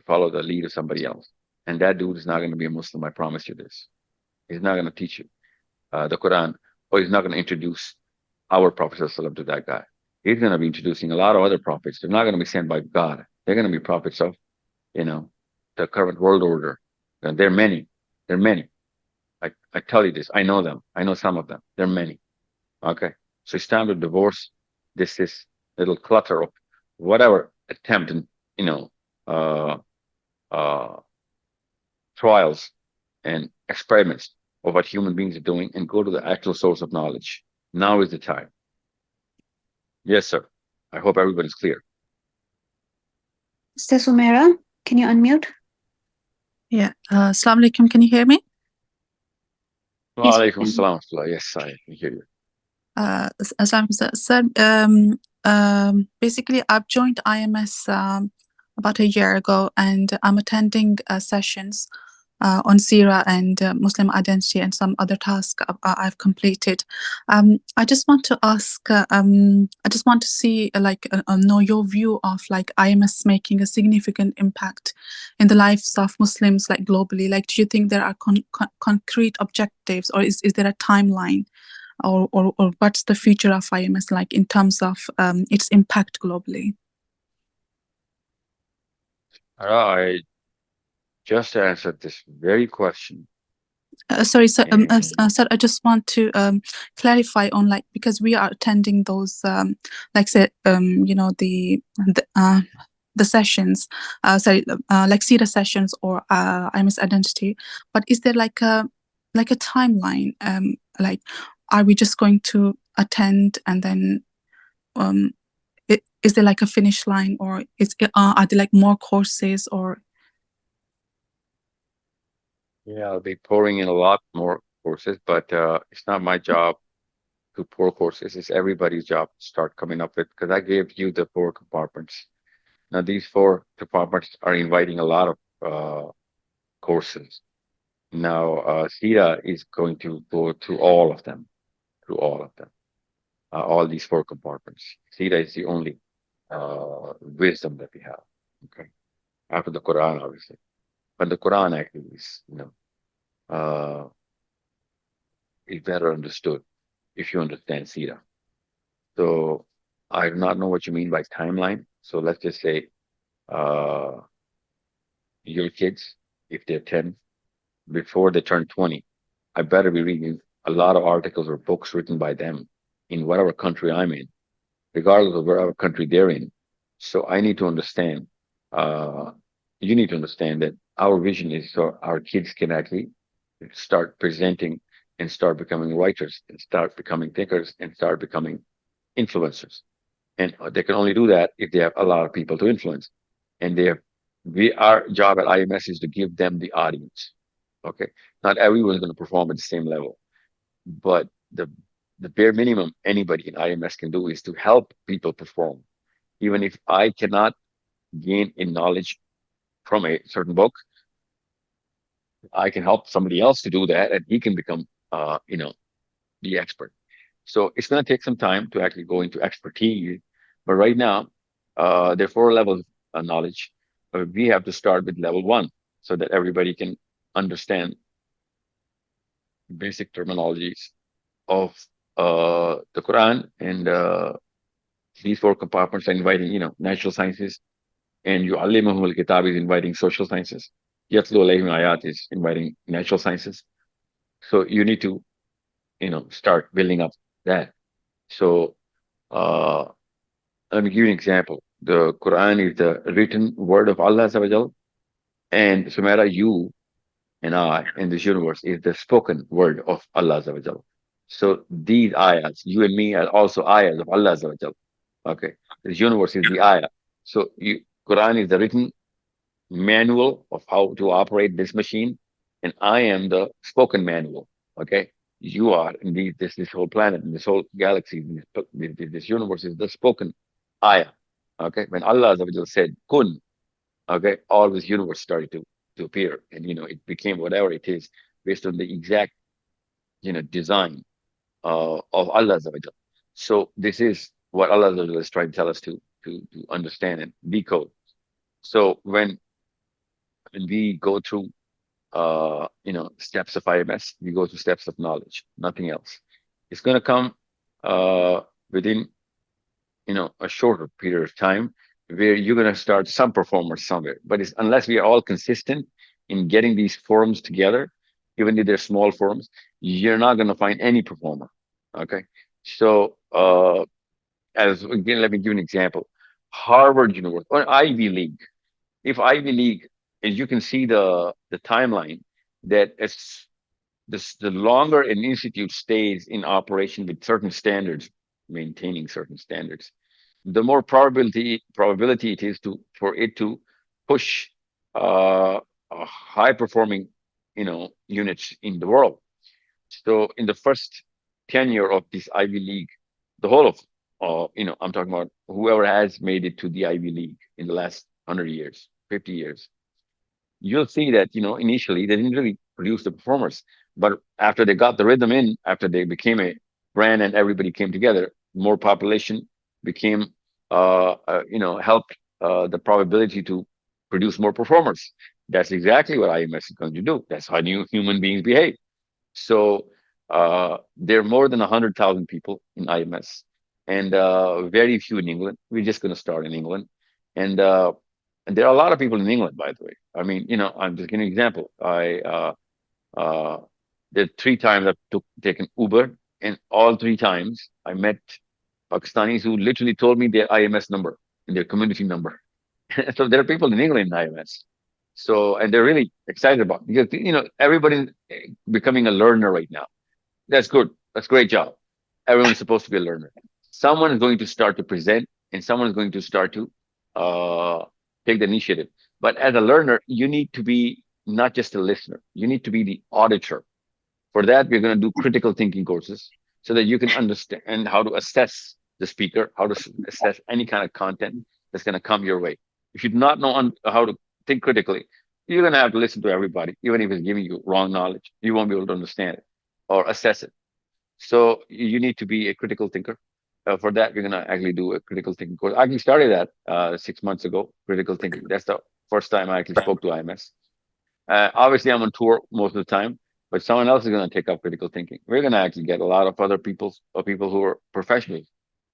follow the lead of somebody else. And that dude is not going to be a Muslim. I promise you this. He's not going to teach you the Quran, or he's not going to introduce our Prophet ﷺ to that guy. He's going to be introducing a lot of other prophets. They're not going to be sent by God. They're going to be prophets of, the current world order. And there are many. There are many. I tell you this. I know them. I know some of them. There are many. Okay. So it's time to divorce This is little clutter of whatever attempt and you know uh, uh, trials and experiments of what human beings are doing, and go to the actual source of knowledge. Now is the time. Yes, sir. I hope everybody's clear. Sister Sumera, can you unmute? Yeah. Assalamu alaikum. Can you hear me? Wa Yes, we alaikum can. assalam. Yes, I can hear you. Assalamu alaikum, sir. Basically, I've joined IMS about a year ago, and I'm attending sessions on Sira and Muslim identity and some other tasks I've completed. I just want to ask, I just want to see, know your view of like IMS making a significant impact in the lives of Muslims, like globally. Like, do you think there are concrete objectives, or is there a timeline, or what's the future of IMS like in terms of its impact globally? I just answered this very question. Sorry, sir. And Sir, I just want to clarify on, like, because we are attending those, like, say, the sessions, like CEDA sessions or IMS identity. But is there like a timeline? Like, are we just going to attend and then is there like a finish line, or are there like more courses, or? yeah, I'll be pouring in a lot more courses, but it's not my job to pour courses. It's everybody's job to start coming up with, because I gave you the 4 compartments. Now, these 4 compartments are inviting a lot of courses. Now, Sira is going to go through all of them, all these 4 compartments. Sira is the only wisdom that we have. Okay, after the Quran, obviously, but the Quran actually is better understood if you understand Sira. So I do not know what you mean by timeline. So let's just say your kids, if they're 10, before they turn 20, I better be reading a lot of articles or books written by them in whatever country I'm in, regardless of whatever country they're in. So I need to understand, you need to understand that our vision is so our kids can actually start presenting and start becoming writers and start becoming thinkers and start becoming influencers. And they can only do that if they have a lot of people to influence. And our job at IMS is to give them the audience. Okay, not everyone's going to perform at the same level, but the bare minimum anybody in IMS can do is to help people perform. Even if I cannot gain in knowledge from a certain book, I can help somebody else to do that, and he can become, the expert. So it's going to take some time to actually go into expertise. But right now, there are 4 levels of knowledge. We have to start with level 1 so that everybody can understand basic terminologies of the Quran. And these 4 compartments are inviting, natural sciences. And yu'allimuhum al-kitab is inviting social sciences. Yatlu alayhim ayat is inviting natural sciences. So you need to, start building up that. So let me give you an example. The Quran is the written word of Allah Azza wa Jal, and Sumera, you and I in this universe is the spoken word of Allah Azza wa Jal. So these ayahs, you and me, are also ayahs of Allah Azza wa Jal. Okay, this universe is the ayah. So Quran is the written manual of how to operate this machine, and I am the spoken manual. Okay, you are indeed this whole planet, and this whole galaxy, this universe is the spoken ayah. Okay, when Allah Azza wa Jal said kun, okay, all this universe started to appear, and it became whatever it is based on the exact design of Allah Azza wa Jal. So this is what Allah Azza wa Jal is trying to tell us to understand and decode. So when we go through steps of IMS, we go through steps of knowledge, nothing else. It's going to come within a shorter period of time, where you're going to start some performers somewhere. But unless we are all consistent in getting these forums together, even if they're small forums, you're not going to find any performer. Okay, so again, let me give you an example. Harvard University or Ivy League. If Ivy League, as you can see the timeline, that as the longer an institute stays in operation with certain standards, maintaining certain standards, the more probability it is for it to push high performing, units in the world. So in the first tenure of this Ivy League, the whole of, I'm talking about whoever has made it to the Ivy League in the last 100 years, 50 years, you'll see that, initially they didn't really produce the performers, but after they got the rhythm in, after they became a brand and everybody came together, more population became, helped the probability to produce more performers. That's exactly what IMS is going to do. That's how new human beings behave. So there are more than 100,000 people in IMS, and very few in England. We're just going to start in England, and there are a lot of people in England, by the way. I mean, I'm just giving an example. Uh, there 3 times I've taken Uber, and all 3 times I met Pakistanis who literally told me their IMS number and their community number. So there are people in England in IMS. So, and they're really excited about it because, everybody's becoming a learner right now. That's good. That's a great job. Everyone's supposed to be a learner. Someone is going to start to present and someone is going to start to uh, take the initiative. But as a learner, you need to be not just a listener, you need to be the auditor. For that, we're going to do critical thinking courses so that you can understand how to assess the speaker, how to assess any kind of content that's going to come your way. If you do not know how to think critically, you're going to have to listen to everybody, even if it's giving you wrong knowledge. You won't be able to understand it or assess it. So you need to be a critical thinker. For that, we're going to actually do a critical thinking course. I actually started that 6 months ago, critical thinking. That's the first time I actually spoke to IMS. Obviously, I'm on tour most of the time, but someone else is going to take up critical thinking. We're going to actually get a lot of other people who are professionals.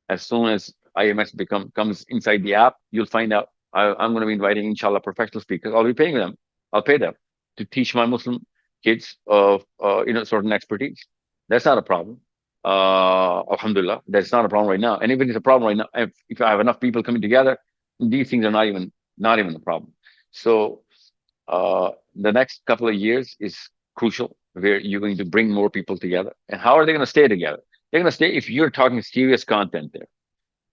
As soon as IMS comes inside the app, you'll find out I'm going to be inviting, inshallah, professional speakers. I'll be paying them. I'll pay them to teach my Muslim kids of certain expertise. That's not a problem. Alhamdulillah, that's not a problem right now. And if it is a problem right now, if I have enough people coming together, these things are not even a problem. So the next couple of years is crucial, where you're going to bring more people together. And how are they going to stay together? They're going to stay if you're talking serious content there.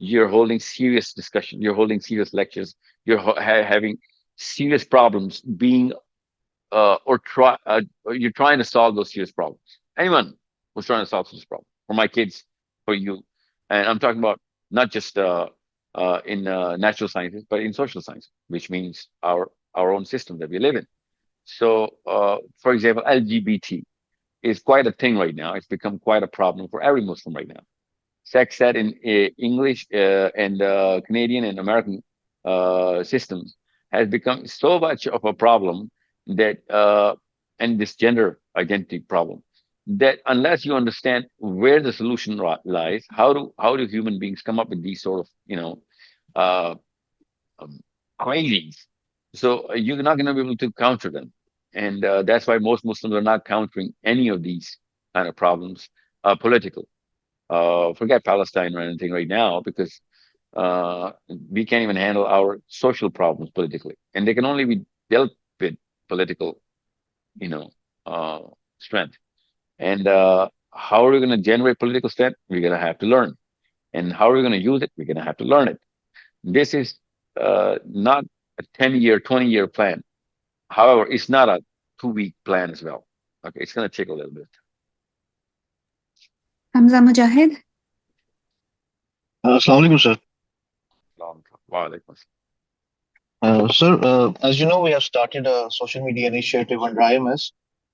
You're holding serious discussion. You're holding serious lectures. You're having serious problems being or you're trying to solve those serious problems. Anyone who's trying to solve this problem, for my kids, for you, and I'm talking about not just in natural sciences, but in social science, which means our own system that we live in. So, for example, LGBT is quite a thing right now. It's become quite a problem for every Muslim right now. Sex ed in English and Canadian and American systems has become so much of a problem that, and this gender identity problem, that unless you understand where the solution lies, how do human beings come up with these sort of uh, crazies? So you're not going to be able to counter them, and that's why most Muslims are not countering any of these kind of problems politically. Forget Palestine or anything right now, because we can't even handle our social problems politically, and they can only be dealt with political, you know, uh, strength. And how are we going to generate political strength? We're going to have to learn. And how are we going to use it? We're going to have to learn it. This is not a 10-year, 20-year plan. However, it's not a 2-week plan as well. Okay, it's going to take a little bit. Hamza Mujahid. Assalamu alaikum, sir. Walaikum Sir, as you know, we have started a social media initiative under IMS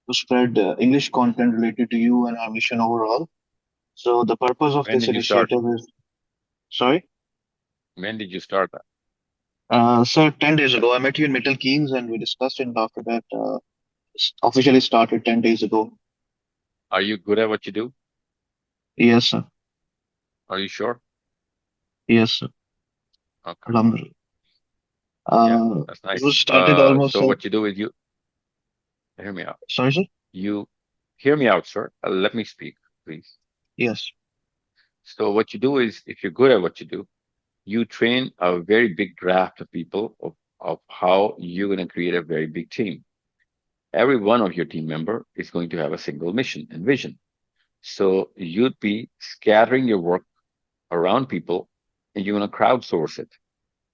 to spread English content related to you and our mission overall. So the purpose of When this did you start? initiative is, sorry, When did you start that? sir, 10 days ago, I met you in Middle Keynes and we discussed it. And after that, officially started 10 days ago. Are you good at what you do? Yes, sir. Are you sure? Yes, sir. Okay. Alhamdulillah. Yeah, that's It nice. was started almost, So what you do is hear me out. sorry, sir? You hear me out, sir. Let me speak, please. Yes. So what you do is, if you're good at what you do, you train a very big draft of people of how you're going to create a very big team. Every one of your team member is going to have a single mission and vision. So you'd be scattering your work around people and you're going to crowdsource it.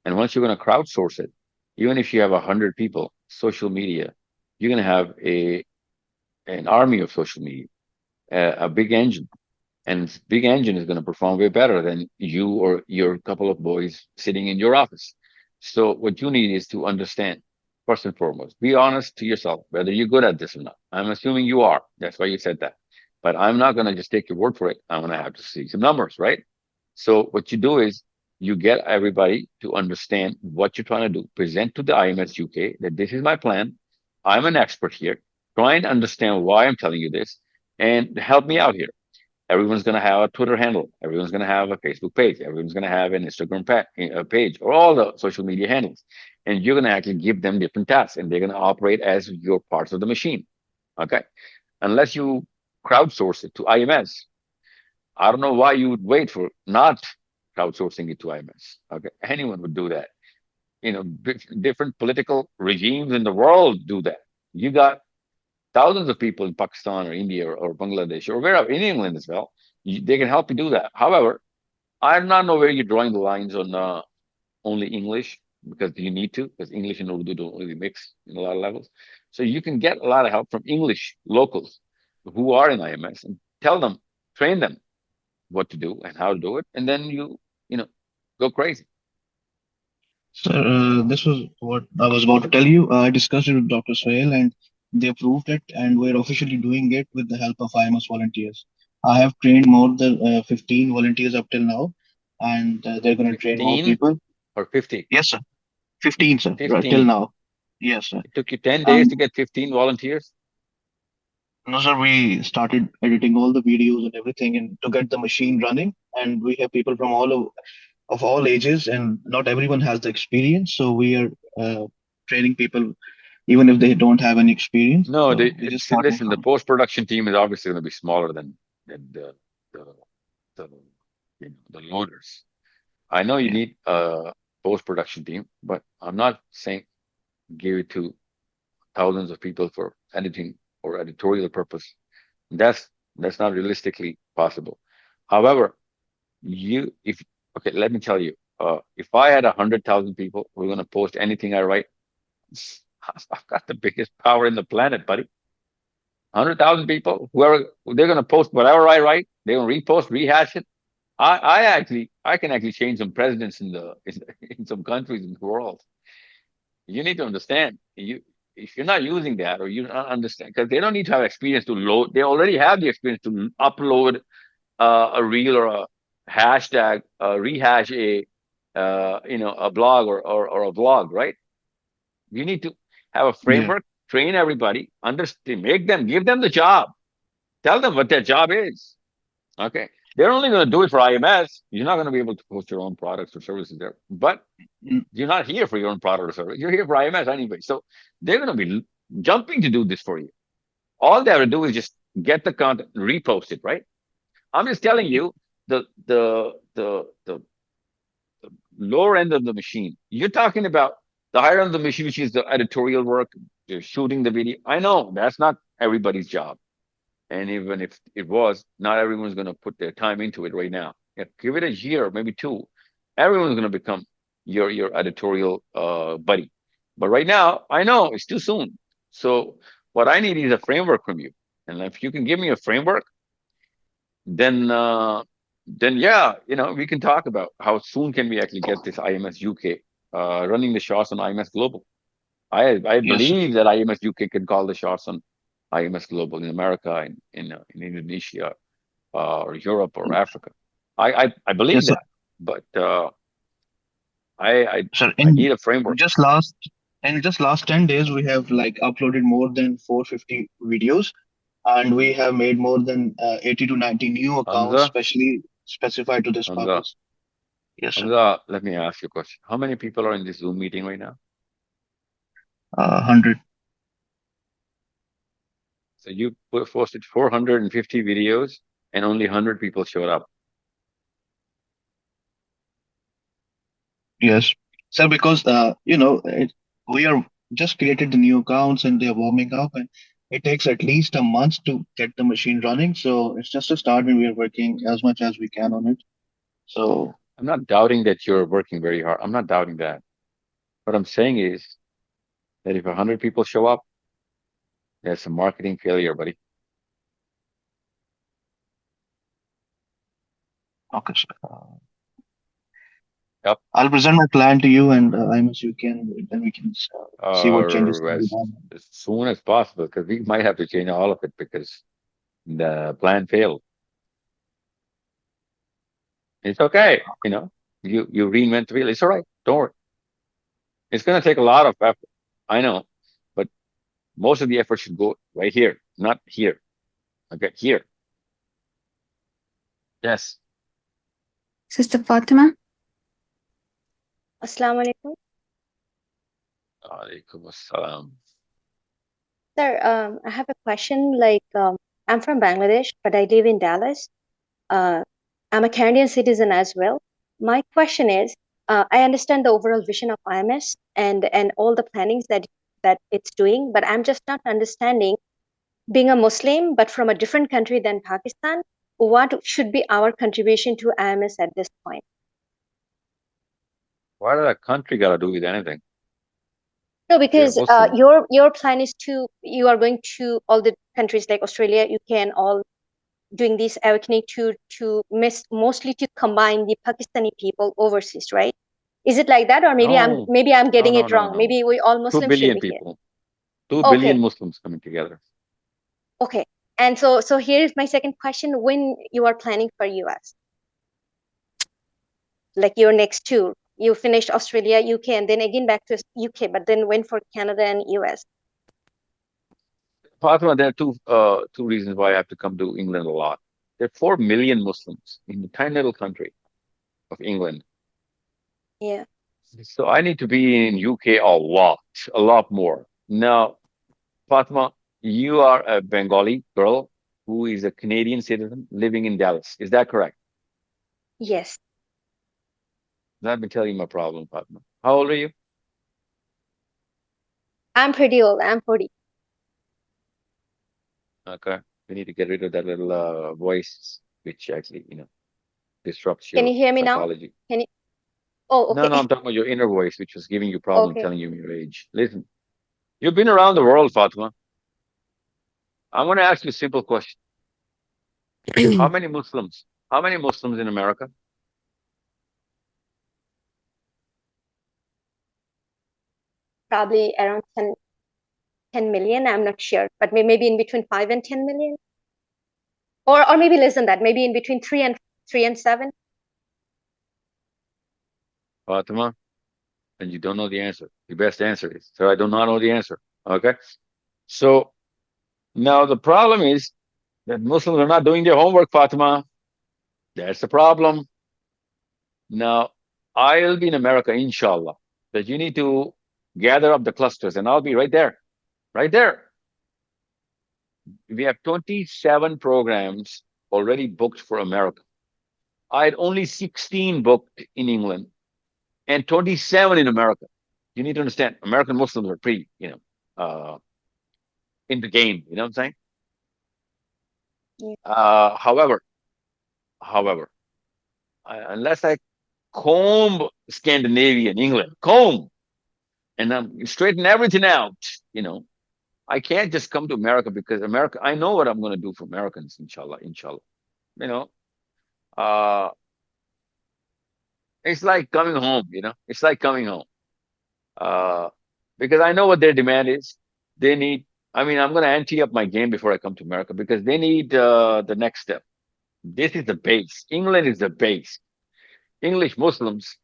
And once you're going to crowdsource it, even if you have 100 people, social media, you're going to have an army of social media, a big engine. And this big engine is going to perform way better than you or your couple of boys sitting in your office. So what you need is to understand, first and foremost, be honest to yourself, whether you're good at this or not. I'm assuming you are. That's why you said that. But I'm not going to just take your word for it. I'm going to have to see some numbers, right? So what you do is you get everybody to understand what you're trying to do. Present to the IMS UK that this is my plan. I'm an expert here. Try and understand why I'm telling you this and help me out here. Everyone's going to have a Twitter handle. Everyone's going to have a Facebook page. Everyone's going to have an Instagram page or all the social media handles. And you're going to actually give them different tasks and they're going to operate as your parts of the machine. Okay. Unless you crowdsource it to IMS, I don't know why you would wait for not crowdsourcing it to IMS. Okay. Anyone would do that. Different political regimes in the world do that. You got thousands of people in Pakistan or India or Bangladesh or wherever, in England as well. They can help you do that. However, I do not know where you're drawing the lines on only English because you need to, because English and Urdu don't really mix in a lot of levels. So you can get a lot of help from English locals who are in IMS and tell them, train them what to do and how to do it, and then you know, go crazy. So this was what I was about to tell you. I discussed it with Dr. Sahil and they approved it, and we're officially doing it with the help of IMS volunteers. I have trained more than 15 volunteers up till now, and they're going to train more 15 people. or 50? Yes, sir. 15, sir, right till 15. now. Yes, sir. It took you 10 days And to get 15 volunteers? no, sir, we started editing all the videos and everything and to get the machine running. And we have people from of all ages, and not everyone has the experience. So we are training people even if they don't have any experience. No, So we're just starting listen, the from. post-production team is obviously going to be smaller than the, the, the loaders. I know you Yeah. need a post-production team, but I'm not saying give it to thousands of people for editing or editorial purpose. That's that's not realistically possible. However, if okay, let me tell you, if I had 100,000 people who are going to post anything I write, I've got the biggest power in the planet, buddy. 100,000 people, whoever they're going to post whatever I write, they're going to repost, rehash it. I can actually change some presidents in some countries in the world. You need to understand if you're not using that or you don't understand because they don't need to have experience to load. They already have the experience to upload a reel or a hashtag, rehash a blog or a vlog, right? You need to have a Yeah. framework, train everybody, understand, give them the job, tell them what their job is. Okay. They're only going to do it for IMS. You're not going to be able to post your own products or services there. But Mm, you're not here for your own product or service. You're here for IMS anyway. So they're going to be jumping to do this for you. All they have to do is just get the content, repost it, right? I'm just telling you the lower end of the machine. You're talking about the higher end of the machine, which is the editorial work, the shooting the video. I know that's not everybody's job. And even if it was, not everyone's going to put their time into it right now. Yeah, give it a year, maybe two. Everyone's going to become your editorial buddy. But right now, I know it's too soon. So what I need is a framework from you. And if you can give me a framework, then yeah, we can talk about how soon can we actually get this IMS UK running the shots on IMS Global. I yes, sir. believe that IMS UK can call the shots on IMS Global in America, in Indonesia, or Europe or Africa. I believe Yes, sir. that, but I, I Sir, I need a in framework. just last in just last 10 days, we have like uploaded more than 450 videos, and we have made more than 80 to 90 new accounts, Hamza, specially specified to this Hamza, purpose. Yes, sir. Hamza. Let me ask you a question. How many people are in this Zoom meeting right now? 100. So you posted 450 videos, and only 100 people showed up. Yes. So because we are just created the new accounts and they're warming up, and it takes at least a month to get the machine running. So it's just a start, and we are working as much as we can on it. So I'm not doubting that you're working very hard. I'm not doubting that. What I'm saying is that if 100 people show up, that's a marketing failure, buddy. okay, so, Yep. I'll present my plan to you and IMS UK, and then we can see what changes can be As done. soon as possible, because we might have to change all of it because the plan failed. It's okay, you reinvent the wheel. It's all right. Don't worry. It's gonna take a lot of effort. I know, but most of the effort should go right here, not here. Okay, here. Yes. Sister Fatima? Assalamu alaikum. Alaikum assalam. Sir, I have a question. Like, I'm from Bangladesh, but I live in Dallas. I'm a Canadian citizen as well. My question is, I understand the overall vision of IMS and all the plannings that it's doing, but I'm just not understanding, being a Muslim, but from a different country than Pakistan, what should be our contribution to IMS at this point? What does a country got to do with anything? No, We're because Muslim. your plan is you are going to all the countries like Australia, UK, and all, doing this awakening mostly to combine the Pakistani people overseas, right? Is it like that, or No, maybe I'm no, getting no, it no, wrong? no. Maybe we all 2 Muslims should billion be here. people. 2 Okay, billion Muslims coming together. okay. And so here is my second question: when you are planning for US, like your next tour, you finished Australia, UK, and then again back to UK, but then went for Canada and US. Fatima, there are two reasons why I have to come to England a lot. There are 4 million Muslims in the tiny little country of England. Yeah. So I need to be in UK a lot more. Now, Fatima, you are a Bengali girl who is a Canadian citizen living in Dallas. Is that correct? Yes. Let me tell you my problem, Fatima. How old are you? I'm pretty old. I'm 40. Okay. We need to get rid of that little voice, which actually, disrupts Can your you hear me now? psychology. Can you? Oh, No, okay. no, I'm talking about your inner voice, which was giving you problem, Okay. telling you your age. Listen, you've been around the world, Fatima. I'm going to ask you a simple question. How many Muslims? How many Muslims in America? Probably around 10 million. I'm not sure, but maybe in between 5 and 10 million, or maybe less than that. Maybe in between 3 and 7. Fatima, and you don't know the answer. The best answer is, so I do not know the answer. Okay. So now the problem is that Muslims are not doing their homework, Fatima. That's the problem. Now, I'll be in America, inshallah, but you need to gather up the clusters and I'll be right there. Right there. We have 27 programs already booked for America. I had only 16 booked in England and 27 in America. You need to understand, American Muslims are pretty, in the game. You know what I'm saying? Yeah. However, unless I comb Scandinavia and England, comb, and I'm straighten everything out, I can't just come to America because America, I know what I'm going to do for Americans, inshallah, inshallah. You know, uh, it's like coming home, it's like coming home. Uh, because I know what their demand is. They need, I mean, I'm going to ante up my game before I come to America because they need the next step. This is the base. England is the base. English Muslims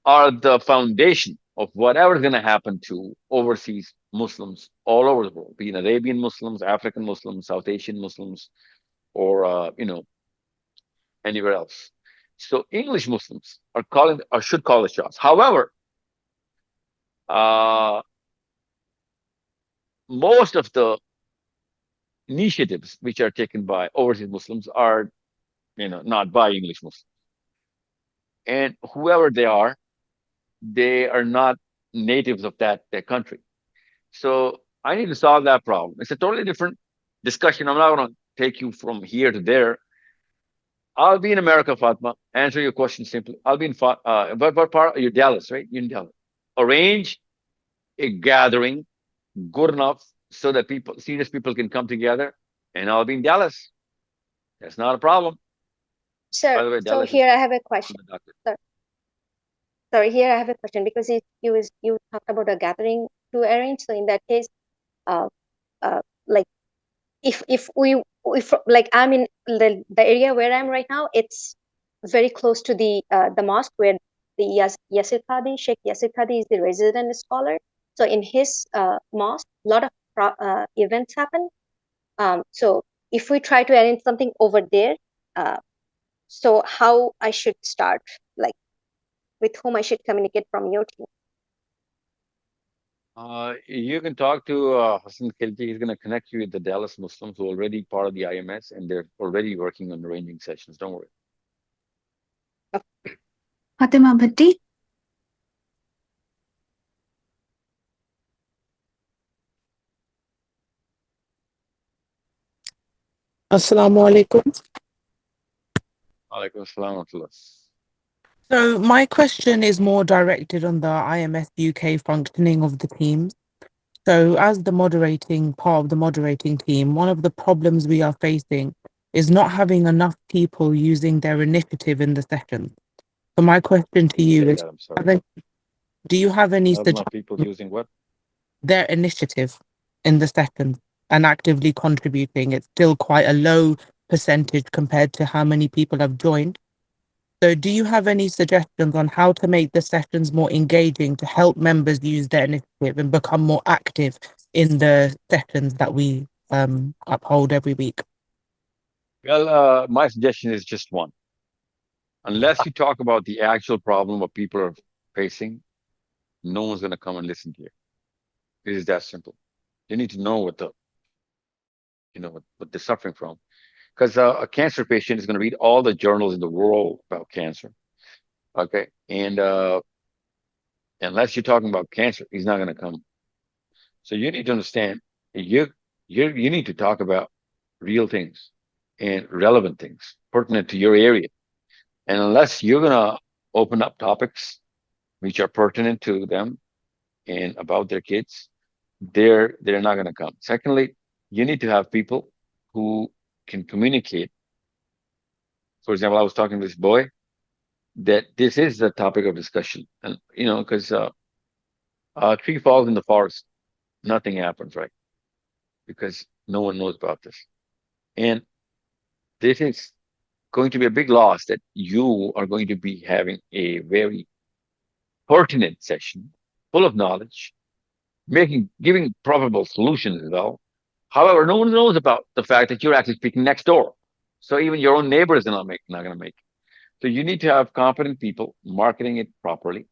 are the foundation of whatever's going to happen to overseas Muslims all over the world, be it Arabian Muslims, African Muslims, South Asian Muslims, or anywhere else. So English Muslims are calling or should call the shots. However, uh, most of the initiatives which are taken by overseas Muslims are, not by English Muslims. And whoever they are, they are not natives of that country. So I need to solve that problem. It's a totally different discussion. I'm not going to take you from here to there. I'll be in America, Fatma. Answer your question simply. I'll be in what part? You're Dallas, right? You're in Dallas. Arrange a gathering good enough so that people, serious people, can come together, and I'll be in Dallas. That's not a problem. Sir, By the way, so Dallas is here I have a question. the doctor. Sorry, here I have a question because you talked about a gathering to arrange. So in that case, uh, like if we if like I'm in the area where I'm right now, it's very close to the mosque where the Yasir Qadi, Sheikh Yasir Qadi is the resident scholar. So in his mosque, a lot of events happen. So if we try to arrange something over there, uh, so how I should start, like with whom I should communicate from your team? You can talk to Hassan Khilji. He's going to connect you with the Dallas Muslims who are already part of the IMS, and they're already working on arranging sessions. Don't worry. Fatima Bhatti. Assalamu alaikum. Alaikum assalam wa rahmatullah. So my question is more directed on the IMS UK functioning of the teams. So as the moderating part of the moderating team, one of the problems we are facing is not having enough people using their initiative in the session. So my question to you Say is, that, I'm sorry. do you have any Not enough people using what? their initiative in the session and actively contributing? It's still quite a low percentage compared to how many people have joined. So do you have any suggestions on how to make the sessions more engaging to help members use their initiative and become more active in the sessions that we uphold every week? Well, my suggestion is just one. Unless you talk about the actual problem what people are facing, no one's going to come and listen to you. It is that simple. You need to know what they're suffering from. Because a cancer patient is going to read all the journals in the world about cancer. Okay. And unless you're talking about cancer, he's not going to come. So you need to understand you need to talk about real things and relevant things pertinent to your area. And unless you're going to open up topics which are pertinent to them and about their kids, they're not going to come. Secondly, you need to have people who can communicate. For example, I was talking to this boy that this is the topic of discussion, and because a tree falls in the forest, nothing happens, right? Because no one knows about this, and this is going to be a big loss that you are going to be having a very pertinent session, full of knowledge, giving probable solutions as well. However, no one knows about the fact that you're actually speaking next door. So even your own neighbor is not going to make it. So you need to have competent people marketing it properly.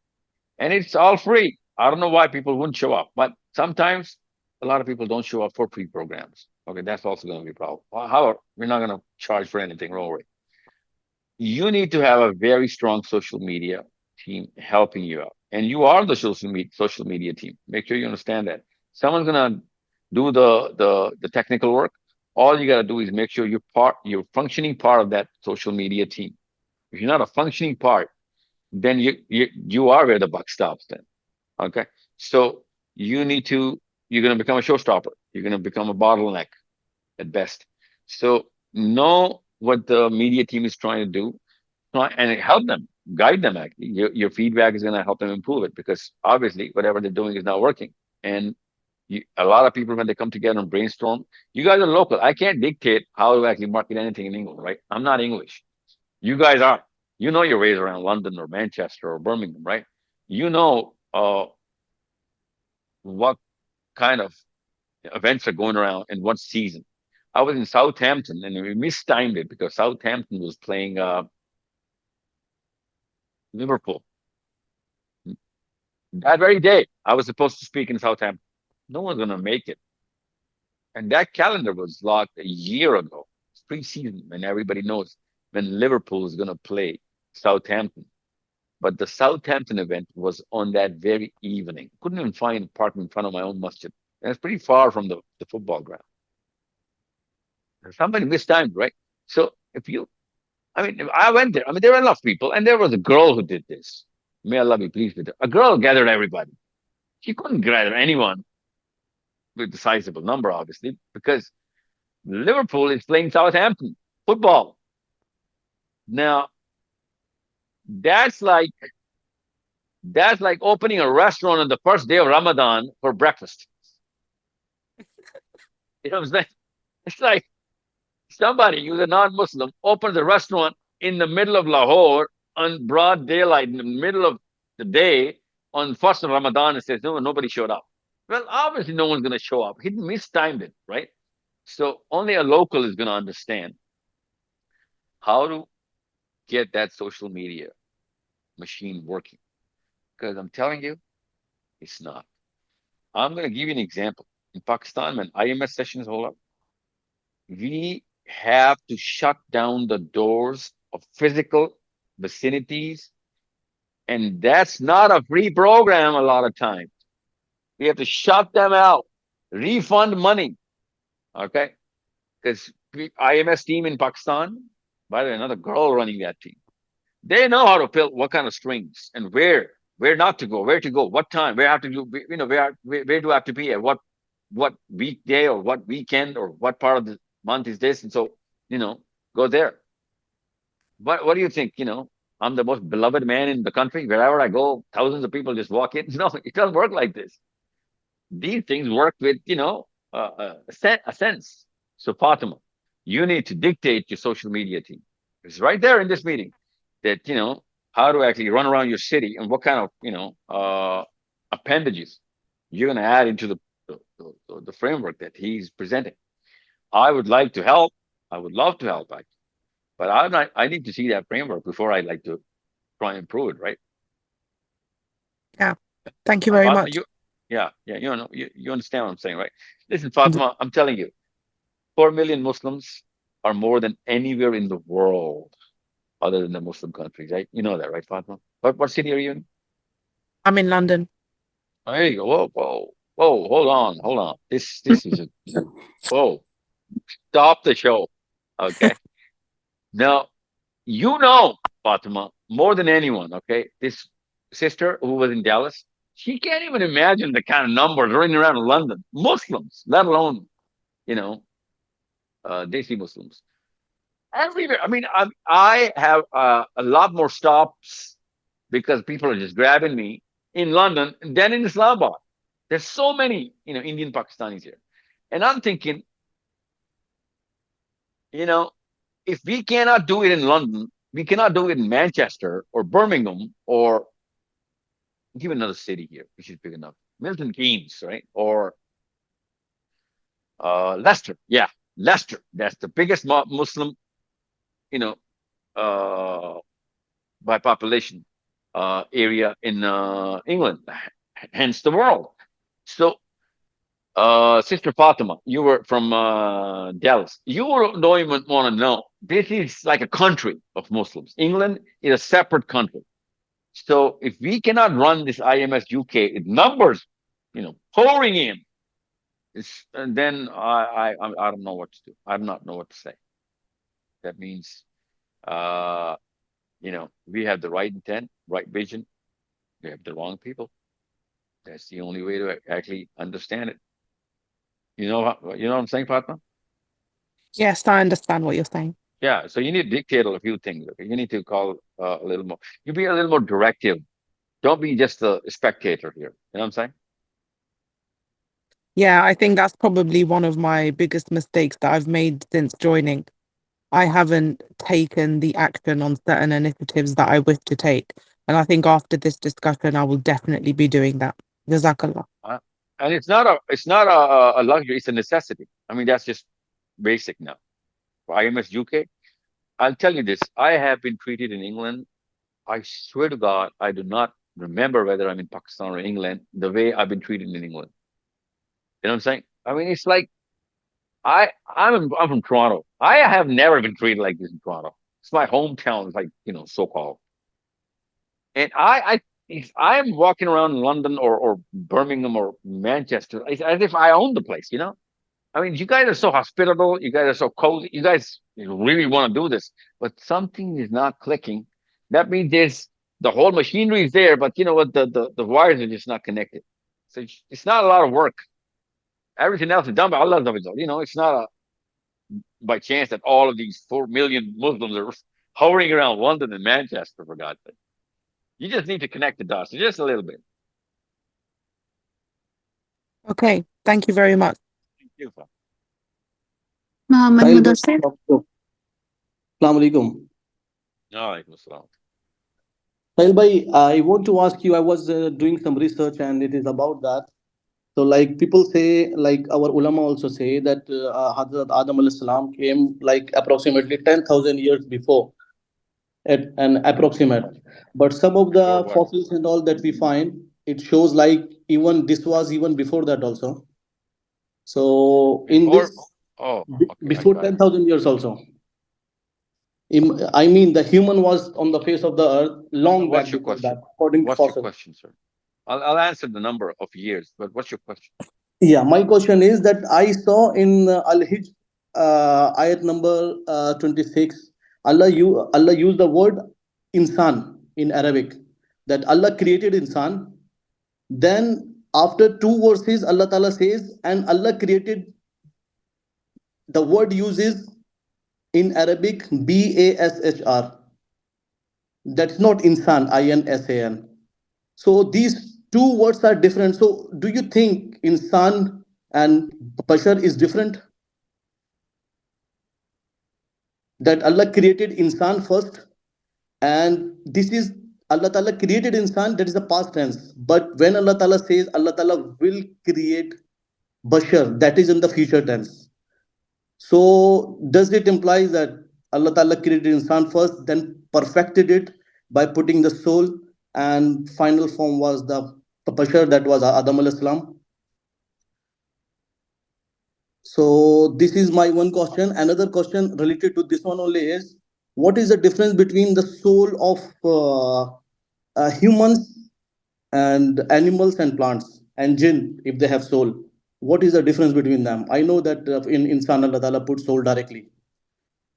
And it's all free. I don't know why people wouldn't show up, but sometimes a lot of people don't show up for free programs. Okay, that's also going to be a problem. However, we're not going to charge for anything, don't worry. You need to have a very strong social media team helping you out. And you are the social media team. Make sure you understand that. Someone's gonna do the technical work. All you gotta do is make sure you're functioning part of that social media team. If you're not a functioning part, then you are where the buck stops then. Okay. So you're gonna become a showstopper. You're gonna become a bottleneck at best. So know what the media team is trying to do and help them, guide them. Actually, your feedback is going to help them improve it because obviously whatever they're doing is not working. And a lot of people, when they come together and brainstorm, you guys are local. I can't dictate how to actually market anything in England, right? I'm not English. You guys are. You know your ways around London or Manchester or Birmingham, right? You know what kind of events are going around in what season. I was in Southampton and we mistimed it because Southampton was playing Liverpool. That very day, I was supposed to speak in Southampton. No one's going to make it. And that calendar was locked a year ago. It's pre-season, and everybody knows when Liverpool is going to play Southampton. But the Southampton event was on that very evening. Couldn't even find a park in front of my own masjid. And it's pretty far from the football ground. Somebody mistimed, right? So if you, I mean, I went there. I mean, there were enough people, and there was a girl who did this. May Allah be pleased with her. A girl gathered everybody. She couldn't gather anyone with a sizable number, obviously, because Liverpool is playing Southampton football. Now, that's like that's like opening a restaurant on the first day of Ramadan for breakfast. You know what I'm saying? It's like somebody who's a non-Muslim opens a restaurant in the middle of Lahore on broad daylight in the middle of the day on first of Ramadan and says, no, nobody showed up. Well, obviously no one's going to show up. He mistimed it, right? So only a local is going to understand how to get that social media machine working. Because I'm telling you, it's not. I'm going to give you an example. In Pakistan, when IMS sessions hold up, we have to shut down the doors of physical vicinities. And that's not a free program a lot of times. We have to shut them out, refund money. Okay? Because IMS team in Pakistan, by the way, another girl running that team. They know how to fill what kind of strings and where not to go, where to go, what time, where have to do, you know, where do I have to be at what weekday or what weekend or what part of the month is this, and so go there. What do you think? I'm the most beloved man in the country. Wherever I go, thousands of people just walk in. No, it doesn't work like this. These things work with a sense. So Fatima, you need to dictate your social media team. It's right there in this meeting that how to actually run around your city and what kind of appendages you're going to add into the framework that he's presenting. I would like to help. I would love to help, actually. But I need to see that framework before I like to try and improve it, right? Yeah. Thank you very much. You understand what I'm saying, right? Listen, Fatima, I'm telling you, 4 million Muslims are more than anywhere in the world other than the Muslim countries, right? You know that, right, Fatima? What city are you in? I'm in London. Oh, there you go. Whoa, hold on. This is whoa, stop the show. Okay. Now, Fatima, more than anyone, okay? This sister who was in Dallas, she can't even imagine the kind of numbers running around London. Muslims, let alone, Desi Muslims. Everywhere. I mean, I have a lot more stops because people are just grabbing me in London than in Islamabad. There's so many, Indian Pakistanis here. And I'm thinking, if we cannot do it in London, we cannot do it in Manchester or Birmingham or give another city here, which is big enough. Milton Keynes, right? Or Leicester. Yeah, Leicester. That's the biggest Muslim, by population area in England, hence the world. So, Sister Fatima, you were from Dallas. You don't even want to know. This is like a country of Muslims. England is a separate country. So if we cannot run this IMS UK in numbers, pouring in, then I don't know what to do. I do not know what to say. That means, we have the right intent, right vision. We have the wrong people. That's the only way to actually understand it. You know what I'm saying, Fatma? Yes, I understand what you're saying. Yeah. So you need to dictate a few things. Okay? You need to call a little more. You be a little more directive. Don't be just a spectator here. You know what I'm saying? Yeah, I think that's probably one of my biggest mistakes that I've made since joining. I haven't taken the action on certain initiatives that I wish to take. And I think after this discussion, I will definitely be doing that. Jazakallah. And it's not a luxury. It's a necessity. I mean, that's just basic now. For IMS UK, I'll tell you this. I have been treated in England. I swear to God, I do not remember whether I'm in Pakistan or England, the way I've been treated in England. You know what I'm saying? I mean, it's like I'm from Toronto. I have never been treated like this in Toronto. It's my hometown, like, so-called. And if I'm walking around London or Birmingham or Manchester, it's as if I own the place, you know? I mean, you guys are so hospitable. You guys are so cozy. You guys really want to do this, but something is not clicking. That means the whole machinery is there, but you know what? The wires are just not connected. So it's not a lot of work. Everything else is done by Allah. You know, it's not by chance that all of these 4 million Muslims are hovering around London and Manchester, for God's sake. You just need to connect the dots just a little bit. Okay, thank you very much. Thank you. Mohammed Sahil bhai, Mudassir. Assalamu alaikum. Alaikum assalam. Sahil bhai, I want to ask you. I was doing some research, and it is about that. So, like people say, like our ulama also say that Hazrat Adam alayhi salam came like approximately 10,000 years before, at an approximate. But some of the Before what? fossils and all that we find, it shows like even this was even before that also. So, in Before? this, Oh, okay, I before got it. 10,000 years also. I mean, the human was on the face of the earth Now, long what's back your before that, question? according to What's your fossils. question, sir? I'll answer the number of years, but what's your question? Yeah, my question is that I saw in Al-Hijr, ayat number 26, Allah used the word insan in Arabic, that Allah created insan. Then after two verses, Allah Ta'ala says, and Allah created, the word uses in Arabic Bashr. That's not insan, insan. So these two words are different. So do you think insan and bashar is different? That Allah created insan first, and this is Allah Ta'ala created insan, that is the past tense. But when Allah Ta'ala says Allah Ta'ala will create bashar, that is in the future tense. So does it imply that Allah Ta'ala created insan first, then perfected it by putting the soul, and final form was the bashar, that was Adam alayhi salam? So this is my one question. Another question related to this one only is, what is the difference between the soul of humans and animals and plants and jinn if they have soul? What is the difference between them? I know that in insan Allah Ta'ala put soul directly.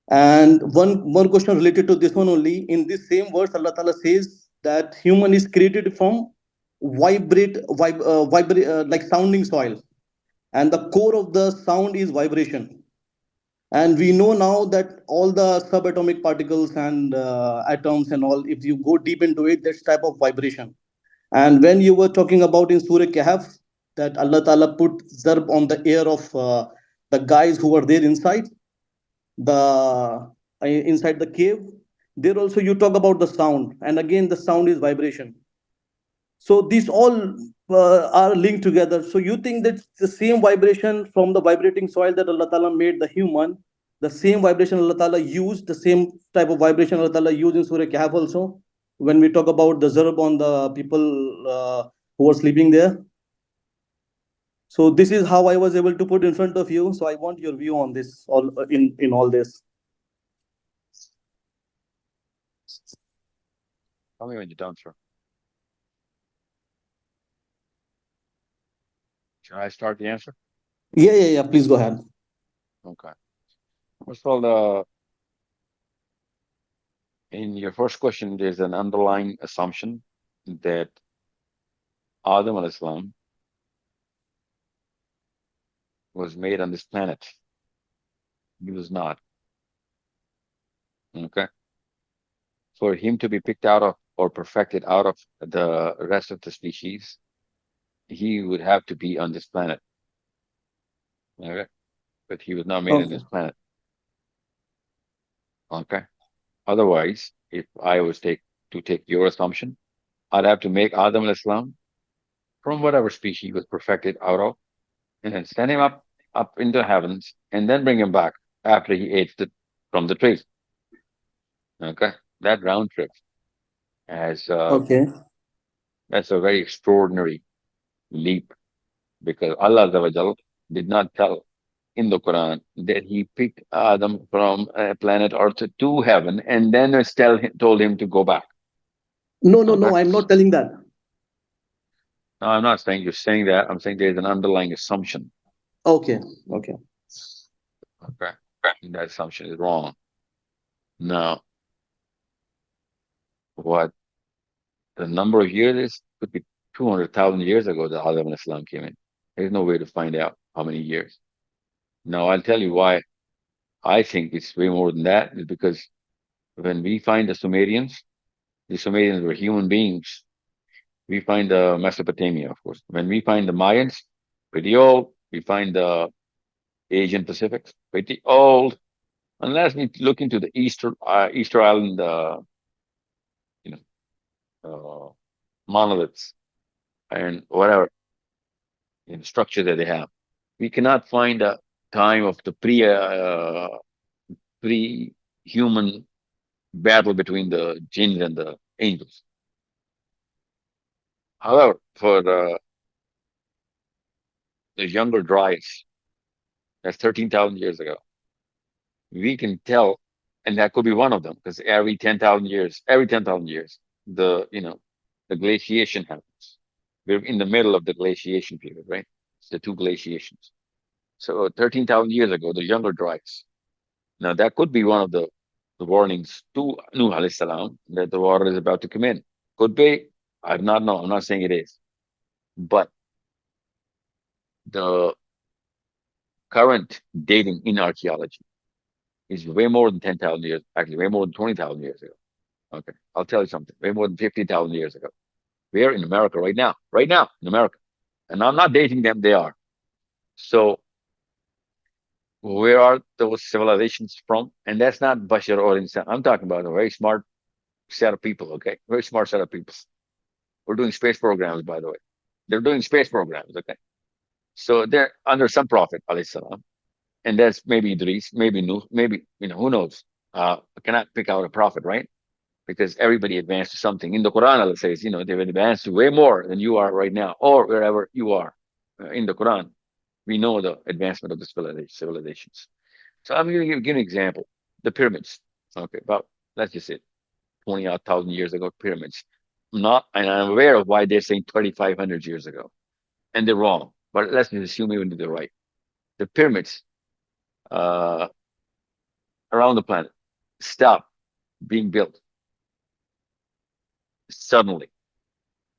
And one question related to this one only. In this same verse, Allah Ta'ala says that human is created from like sounding soil, and the core of the sound is vibration. And we know now that all the subatomic particles and atoms and all, if you go deep into it, that's type of vibration. And when you were talking about in Surah Kahf, that Allah Ta'ala put zarb on the air of the guys who were there inside the cave, there also you talk about the sound, and again the sound is vibration. So these all are linked together. So you think that the same vibration from the vibrating soil that Allah Ta'ala made the human, the same vibration Allah Ta'ala used, the same type of vibration Allah Ta'ala used in Surah Kahf also, when we talk about the zarb on the people who were sleeping there. So this is how I was able to put in front of you. So I want your view on this, all in all this. Tell me when you're done, sir. Should I start the answer? Yeah. Please go ahead. Okay. First of all, in your first question, there's an underlying assumption that Adam alayhi salam was made on this planet. He was not. Okay. For him to be picked out of or perfected out of the rest of the species, he would have to be on this planet. Okay. But he was not made on Okay. this planet. Okay. Otherwise, if I was to take your assumption, I'd have to make Adam alayhi salam from whatever species he was perfected out of, and then send him up into heavens, and then bring him back after he ate from the tree. Okay, that round trip has Okay. that's a very extraordinary leap, because Allah Azza wa Jal did not tell in the Quran that He picked Adam from planet Earth to heaven and then told him to go back. No, no, no. Okay. I'm not telling that. No, I'm not saying you're saying that. I'm saying there's an underlying assumption. Okay. Okay. Okay. And that assumption is wrong. Now, what the number of years is could be 200,000 years ago that Adam and Islam came in. There's no way to find out how many years. Now, I'll tell you why I think it's way more than that, is because when we find the Sumerians were human beings. We find Mesopotamia, of course. When we find the Mayans, pretty old. We find the Asian Pacific, pretty old. Unless we look into the Easter Island, you know, monoliths and whatever structure that they have, we cannot find a time of the pre-human battle between the jinns and the angels. However, for the younger Dryas, that's 13,000 years ago, we can tell, and that could be one of them, because every 10,000 years, the glaciation happens. We're in the middle of the glaciation period, right? It's the two glaciations. So 13,000 years ago, the younger Dryas. Now that could be one of the warnings to Nuh alayhi salam that the water is about to come in. Could be. I do not know. I'm not saying it is. But the current dating in archaeology is way more than 10,000 years, actually way more than 20,000 years ago. Okay. I'll tell you something, way more than 50,000 years ago. We're in America right now in America. And I'm not dating them, they are. So where are those civilizations from? And that's not Bashar or Insan. I'm talking about a very smart set of people, okay? Very smart set of people. We're doing space programs, by the way. They're doing space programs, okay? So they're under some prophet, alayhi salam. And that's maybe Idris, maybe Nuh, maybe, who knows? I cannot pick out a prophet, right? Because everybody advanced to something. In the Quran, Allah says, they've advanced to way more than you are right now, or wherever you are in the Quran. We know the advancement of the civilizations. So I'm going to give an example. The pyramids. Okay, about, let's just say 20 odd thousand years ago, pyramids. And I'm aware of why they're saying 2,500 years ago. And they're wrong. But let's just assume even they're right. The pyramids uh, around the planet stop being built suddenly.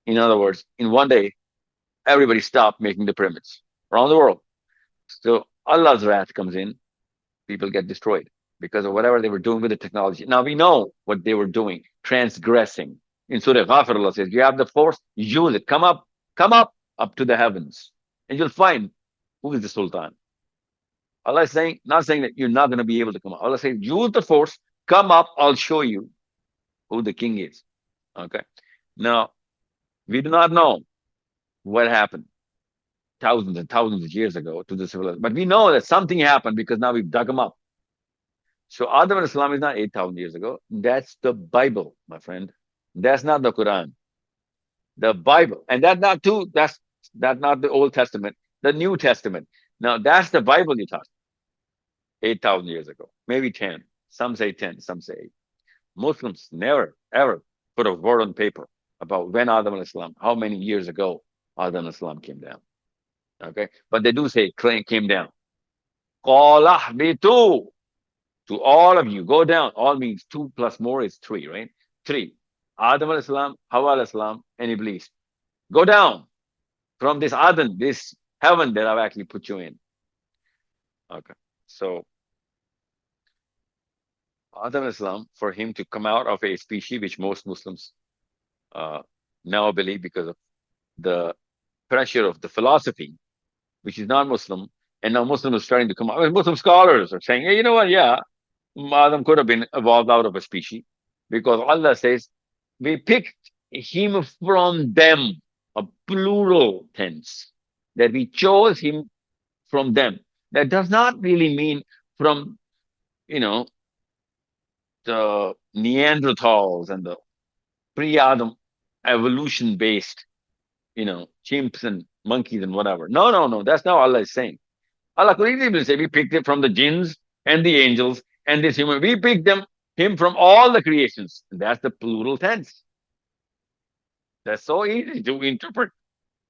In other words, in one day, everybody stopped making the pyramids around the world. So Allah's wrath comes in, people get destroyed because of whatever they were doing with the technology. Now we know what they were doing, transgressing. In Surah Ghafir, Allah says, you have the force, use it. Come up to the heavens, and you'll find who is the Sultan. Allah is saying, not saying that you're not going to be able to come up. Allah says, use the force, come up, I'll show you who the king is. Okay. Now, we do not know what happened thousands and thousands of years ago to the civilization, but we know that something happened because now we've dug them up. So Adam and Islam is not 8,000 years ago. That's the Bible, my friend. That's not the Quran. The Bible. And that's not the Old Testament, the New Testament. Now that's the Bible you taught 8,000 years ago, maybe 10. Some say 10, some say 8. Muslims never, ever put a word on paper about when Adam and Islam, how many years ago Adam and Islam came down. Okay. But they do say came down. To all of you, go down. All means 2 plus more is 3, right? 3. Adam al-Islam, Hawa al-Islam, and Iblis. Go down from this Adan, this heaven that I've actually put you in. Okay. So Adam al-Islam, for him to come out of a species which most Muslims now believe because of the pressure of the philosophy, which is non-Muslim, and now Muslims are starting to come out. Muslim scholars are saying, hey, you know what? Yeah, Adam could have been evolved out of a species because Allah says, we picked him from them, a plural tense, that we chose him from them. That does not really mean from, the Neanderthals and the pre-Adam evolution-based, chimps and monkeys and whatever. No. That's not what Allah is saying. Allah could easily say, we picked it from the jinns and the angels and this human. We picked him from all the creations. And that's the plural tense. That's so easy to interpret.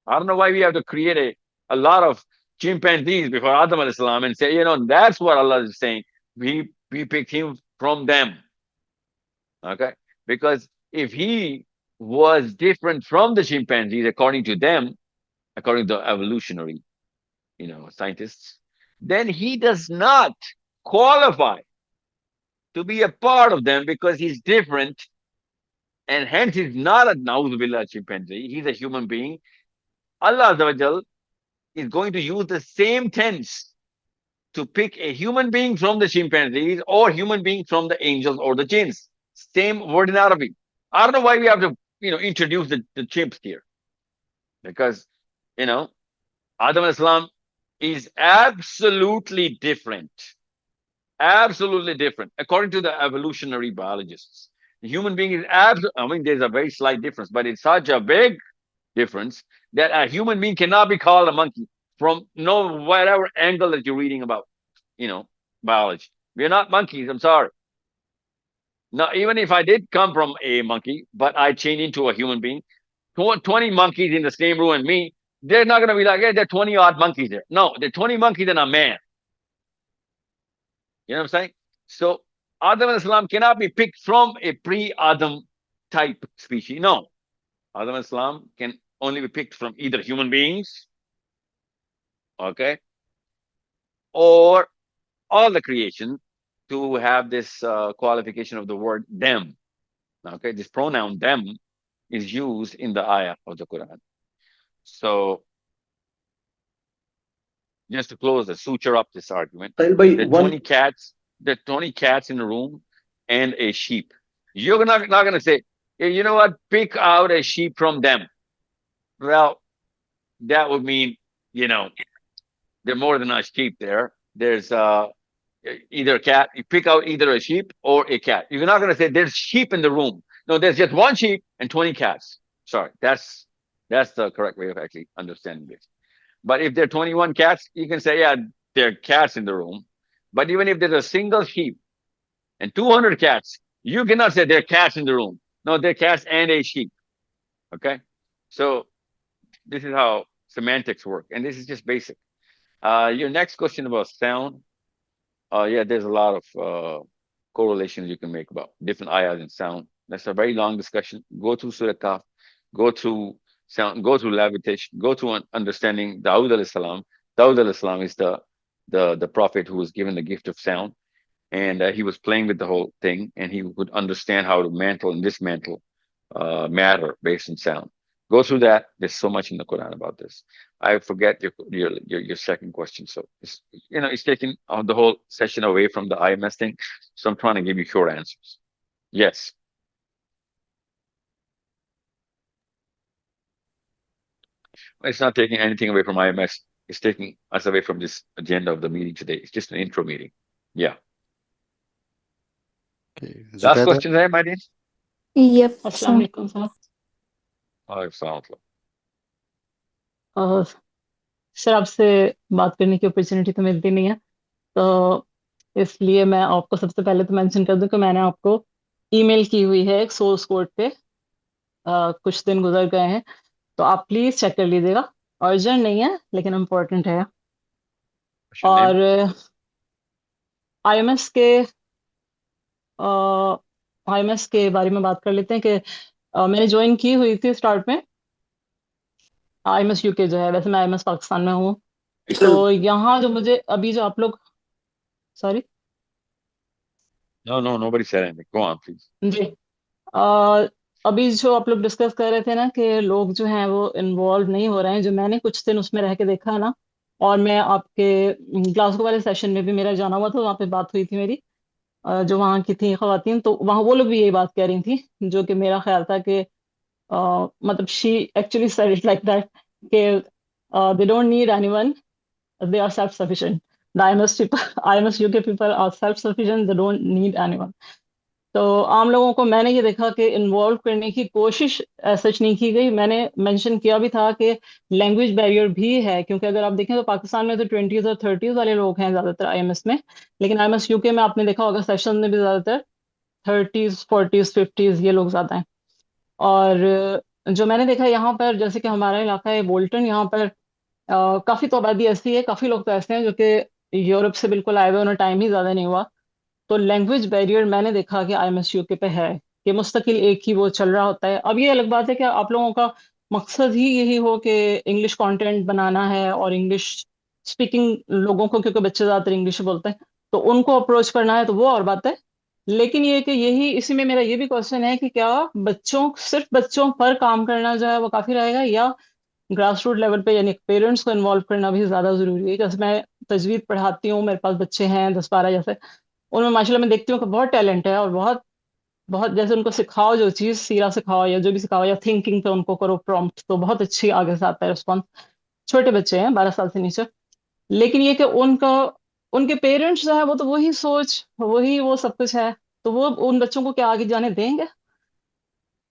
I don't know why we have to create a lot of chimpanzees before Adam al Islam and say, that's what Allah is saying. We picked him from them. Okay? Because if he was different from the chimpanzees, according to them, according to evolutionary, scientists, then he does not qualify to be a part of them because he's different, and hence he's not a Nauzubillah chimpanzee. He's a human being. Allah Azza wa Jal is going to use the same tense to pick a human being from the chimpanzees or human being from the angels or the jinns. Same word in Arabic. I don't know why we have to, introduce the chimps here. Because, Adam al-Islam is absolutely different. Absolutely different. According to the evolutionary biologists. The human being is there's a very slight difference, but it's such a big difference that a human being cannot be called a monkey from whatever angle that you're reading about, biology. We're not monkeys. I'm sorry. Now, even if I did come from a monkey, but I changed into a human being, 20 monkeys in the same room and me, they're not going to be like, hey, there are 20 odd monkeys there. No, there are 20 monkeys and a man. You know what I'm saying? So Adam and Islam cannot be picked from a pre-Adam type species. No. Adam and Islam can only be picked from either human beings, okay, or all the creation to have this qualification of the word them. Okay, this pronoun them is used in the ayah of the Quran. So just to close the suture up this argument, the 20 cats, in the room and a sheep. You're not going to say, hey, you know what, pick out a sheep from them. Well, that would mean, there are more than a sheep there. There's either a cat. You pick out either a sheep or a cat. You're not going to say there's sheep in the room. No, there's just one sheep and 20 cats. Sorry, that's the correct way of actually understanding this. But if there are 21 cats, you can say, yeah, there are cats in the room. But even if there's a single sheep and 200 cats, you cannot say there are cats in the room. No, there are cats and a sheep. Okay? So this is how semantics work. And this is just basic. Your next question about sound. Yeah, there's a lot of correlations you can make about different ayahs and sound. That's a very long discussion. Go through Surah Kaf, go through sound, go through levitation, go through understanding Dawud alayhi salam. Dawud alayhi salam is the prophet who was given the gift of sound, and he was playing with the whole thing, and he could understand how to mantle and dismantle matter based on sound. Go through that. There's so much in the Quran about this. I forget your second question. So it's taking the whole session away from the IMS thing. So I'm trying to give you short answers. Yes. It's not taking anything away from IMS. It's taking us away from this agenda of the meeting today. It's just an intro meeting. Yeah. Okay. Last question there, my dear. Yep. अस्सलाम वालेकुम sir sir आपसे बात करने की opportunity तो मिलती नहीं है, तो इसलिए मैं आपको सबसे पहले तो मेंशन कर दूं कि मैंने आपको ईमेल की हुई है एक सोर्स कोड पे। कुछ दिन गुजर गए हैं, तो आप प्लीज चेक कर लीजिएगा। अर्जेंट नहीं है लेकिन इम्पोर्टेंट है। और आईएमएस के बारे में बात कर लेते हैं कि मैंने ज्वाइन की हुई थी स्टार्ट में IMS UK जो है। वैसे मैं IMS पाकिस्तान में हूँ, तो यहाँ जो मुझे अभी जो आप लोग sorry No, nobody said anything. Go on, please. जी अभी जो आप लोग डिस्कस कर रहे थे ना कि लोग जो हैं वो इन्वॉल्व नहीं हो रहे हैं, जो मैंने कुछ दिन उसमें रह के देखा है ना, और मैं आपके ग्लासगो वाले सेशन में भी मेरा जाना हुआ था, वहाँ पे बात हुई थी मेरी जो वहाँ की थी खवातीन, तो वहाँ वो लोग भी यही बात कह रही थी, जो कि मेरा ख्याल था कि मतलब she actually said it like that कि they don't need anyone, they are self-sufficient. The IMS UK people are self-sufficient, they don't need anyone. तो आम लोगों को मैंने ये देखा कि इन्वॉल्व करने की कोशिश सच नहीं की गई। मैंने मेंशन किया भी था कि लैंग्वेज बैरियर भी है, क्योंकि अगर आप देखें तो पाकिस्तान में तो 20s और 30s वाले लोग हैं ज़्यादातर IMS में, लेकिन IMS UK में आपने देखा होगा सेशन में भी ज़्यादातर 30s 40s 50s ये लोग ज़्यादा हैं। और जो मैंने देखा यहाँ पर, जैसे कि हमारा इलाका है बोल्टन, यहाँ पर काफी तो आबादी ऐसी है, काफी लोग तो ऐसे हैं जो कि यूरोप से बिल्कुल आए हुए, उन्हें टाइम ही ज्यादा नहीं हुआ। तो लैंग्वेज बैरियर मैंने देखा कि IMS यूके पे है, कि मुस्तकिल एक ही वो चल रहा होता है। अब ये अलग बात है कि आप लोगों का मकसद ही यही हो कि इंग्लिश कंटेंट बनाना है और इंग्लिश स्पीकिंग लोगों को, क्योंकि बच्चे ज्यादातर इंग्लिश बोलते हैं, तो उनको अप्रोच करना है, तो वो और बात है। लेकिन ये कि यही, इसी में मेरा ये भी क्वेश्चन है कि क्या बच्चों, सिर्फ बच्चों पर काम करना जो है वो काफी रहेगा, या ग्रास रूट लेवल पे यानी पेरेंट्स को इन्वॉल्व करना भी ज्यादा जरूरी है? जैसे मैं तजवीज पढ़ाती हूँ, मेरे पास बच्चे हैं 10-12 जैसे, उनमें माशाल्लाह मैं देखती हूँ कि बहुत टैलेंट है, और बहुत बहुत, जैसे उनको सिखाओ जो चीज, सीरा सिखाओ या जो भी सिखाओ, या थिंकिंग पे उनको करो प्रॉम्प्ट, तो बहुत अच्छी आगे से आता है रिस्पॉन्स। छोटे बच्चे हैं 12 साल से नीचे। लेकिन ये कि उनका, उनके पेरेंट्स जो है वो तो वही सोच, वही वो सब कुछ है, तो वो उन बच्चों को क्या आगे जाने देंगे?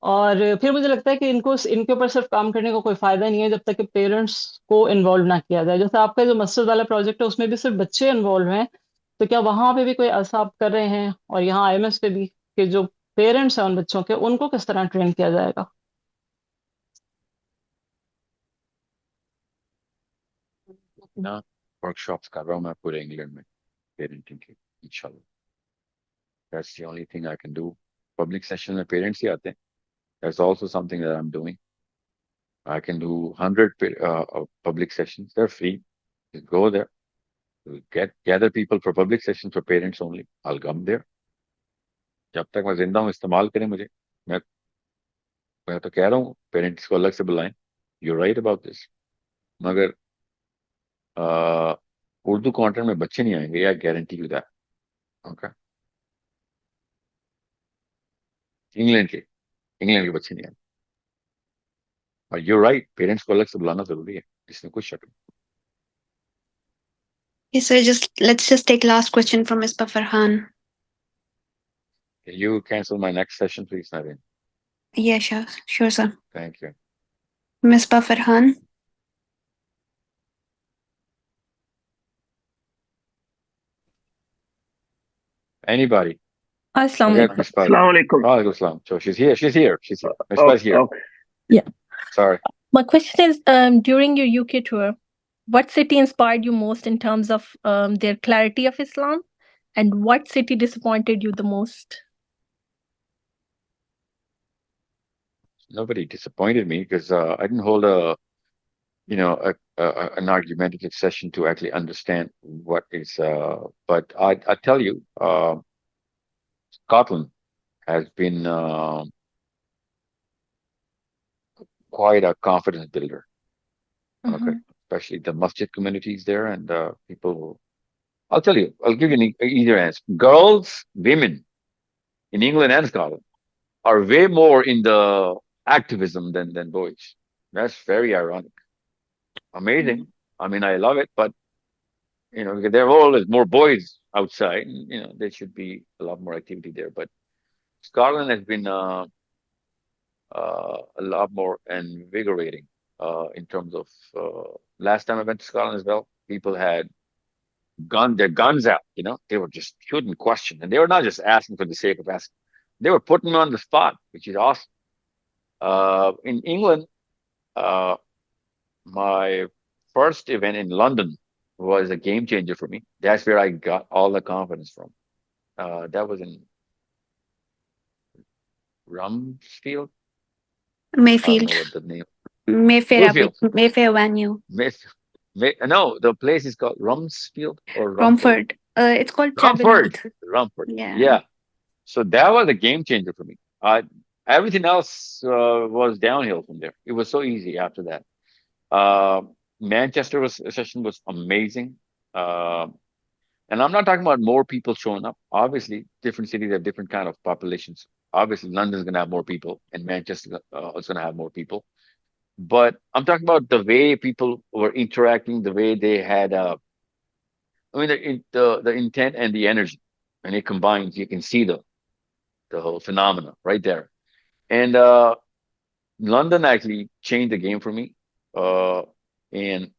और फिर मुझे लगता है कि इनको, इनके ऊपर सिर्फ काम करने का कोई फायदा नहीं है जब तक कि पेरेंट्स को इन्वॉल्व ना किया जाए। जैसे आपका जो मस्टर्स वाला प्रोजेक्ट है उसमें भी सिर्फ बच्चे इन्वॉल्व हैं, तो क्या वहां पे भी कोई ऐसा आप कर रहे हैं, और यहाँ IMS पे भी, कि जो पेरेंट्स हैं उन बच्चों के, उनको किस तरह ट्रेन किया जाएगा? ना वर्कशॉप्स कर रहा हूँ मैं पूरे इंग्लैंड में पेरेंटिंग की, इंशाल्लाह। That's the only thing I can do. Public session में पेरेंट्स ही आते हैं। That's also something that I am doing. I can do 100 public sessions. They're free. You go there, you gather people for public sessions for parents only. I'll come there. जब तक मैं जिंदा हूँ इस्तेमाल करें मुझे। मैं मैं तो कह रहा हूँ पेरेंट्स को अलग से बुलाएं। You right about this. मगर अ, उर्दू कंटेंट में बच्चे नहीं आएंगे, या guarantee you that. Okay. England के बच्चे नहीं आएंगे। और यू राइट, पेरेंट्स को अलग से बुलाना जरूरी है, इसमें कुछ शक नहीं। Yes, so let's just take last question from Ms. Farhan. Can you cancel my next session, please, Naveen? Yeah, sure, sir. Thank you. Ms. Farhan. Anybody? Assalamu Forget alaikum. Miss Paz. Assalamu alaikum. Walaikum salam. So she's here. She's here. She's here. Miss Oh, Paz here. okay. Yeah. Sorry. My question is, during your UK tour, what city inspired you most in terms of their clarity of Islam, and what city disappointed you the most? Nobody disappointed me because I didn't hold an argumentative session to actually understand what is. But I tell you, Scotland has been quite a confidence builder. Okay, especially the masjid communities there and people. I'll tell you. I'll give you an easier answer. Girls, women in England and Scotland are way more in the activism than boys. That's very ironic. Amazing. I mean, I love it, but because there are always more boys outside. There should be a lot more activity there. But Scotland has been a lot more invigorating in terms of. Last time I went to Scotland as well, people had their guns out. They were just shooting questions, and they were not just asking for the sake of asking. They were putting me on the spot, which is awesome. In England, my first event in London was a game changer for me. That's where I got all the confidence from. That was in Rumsfield. I don't Mayfield. know what the name. Mayfair Avenue. No, the place is called Rumsfield or Romford. It's called Rumford. Charbonneau. Rumford. Yeah. Yeah. So that was a game changer for me. Everything else was downhill from there. It was so easy after that. Manchester session was amazing. And I'm not talking about more people showing up. Obviously, different cities have different kind of populations. Obviously, London's going to have more people, and Manchester is going to have more people. But I'm talking about the way people were interacting, the way they had. I mean, the intent and the energy, and it combines. You can see the whole phenomena right there. And London actually changed the game for me. And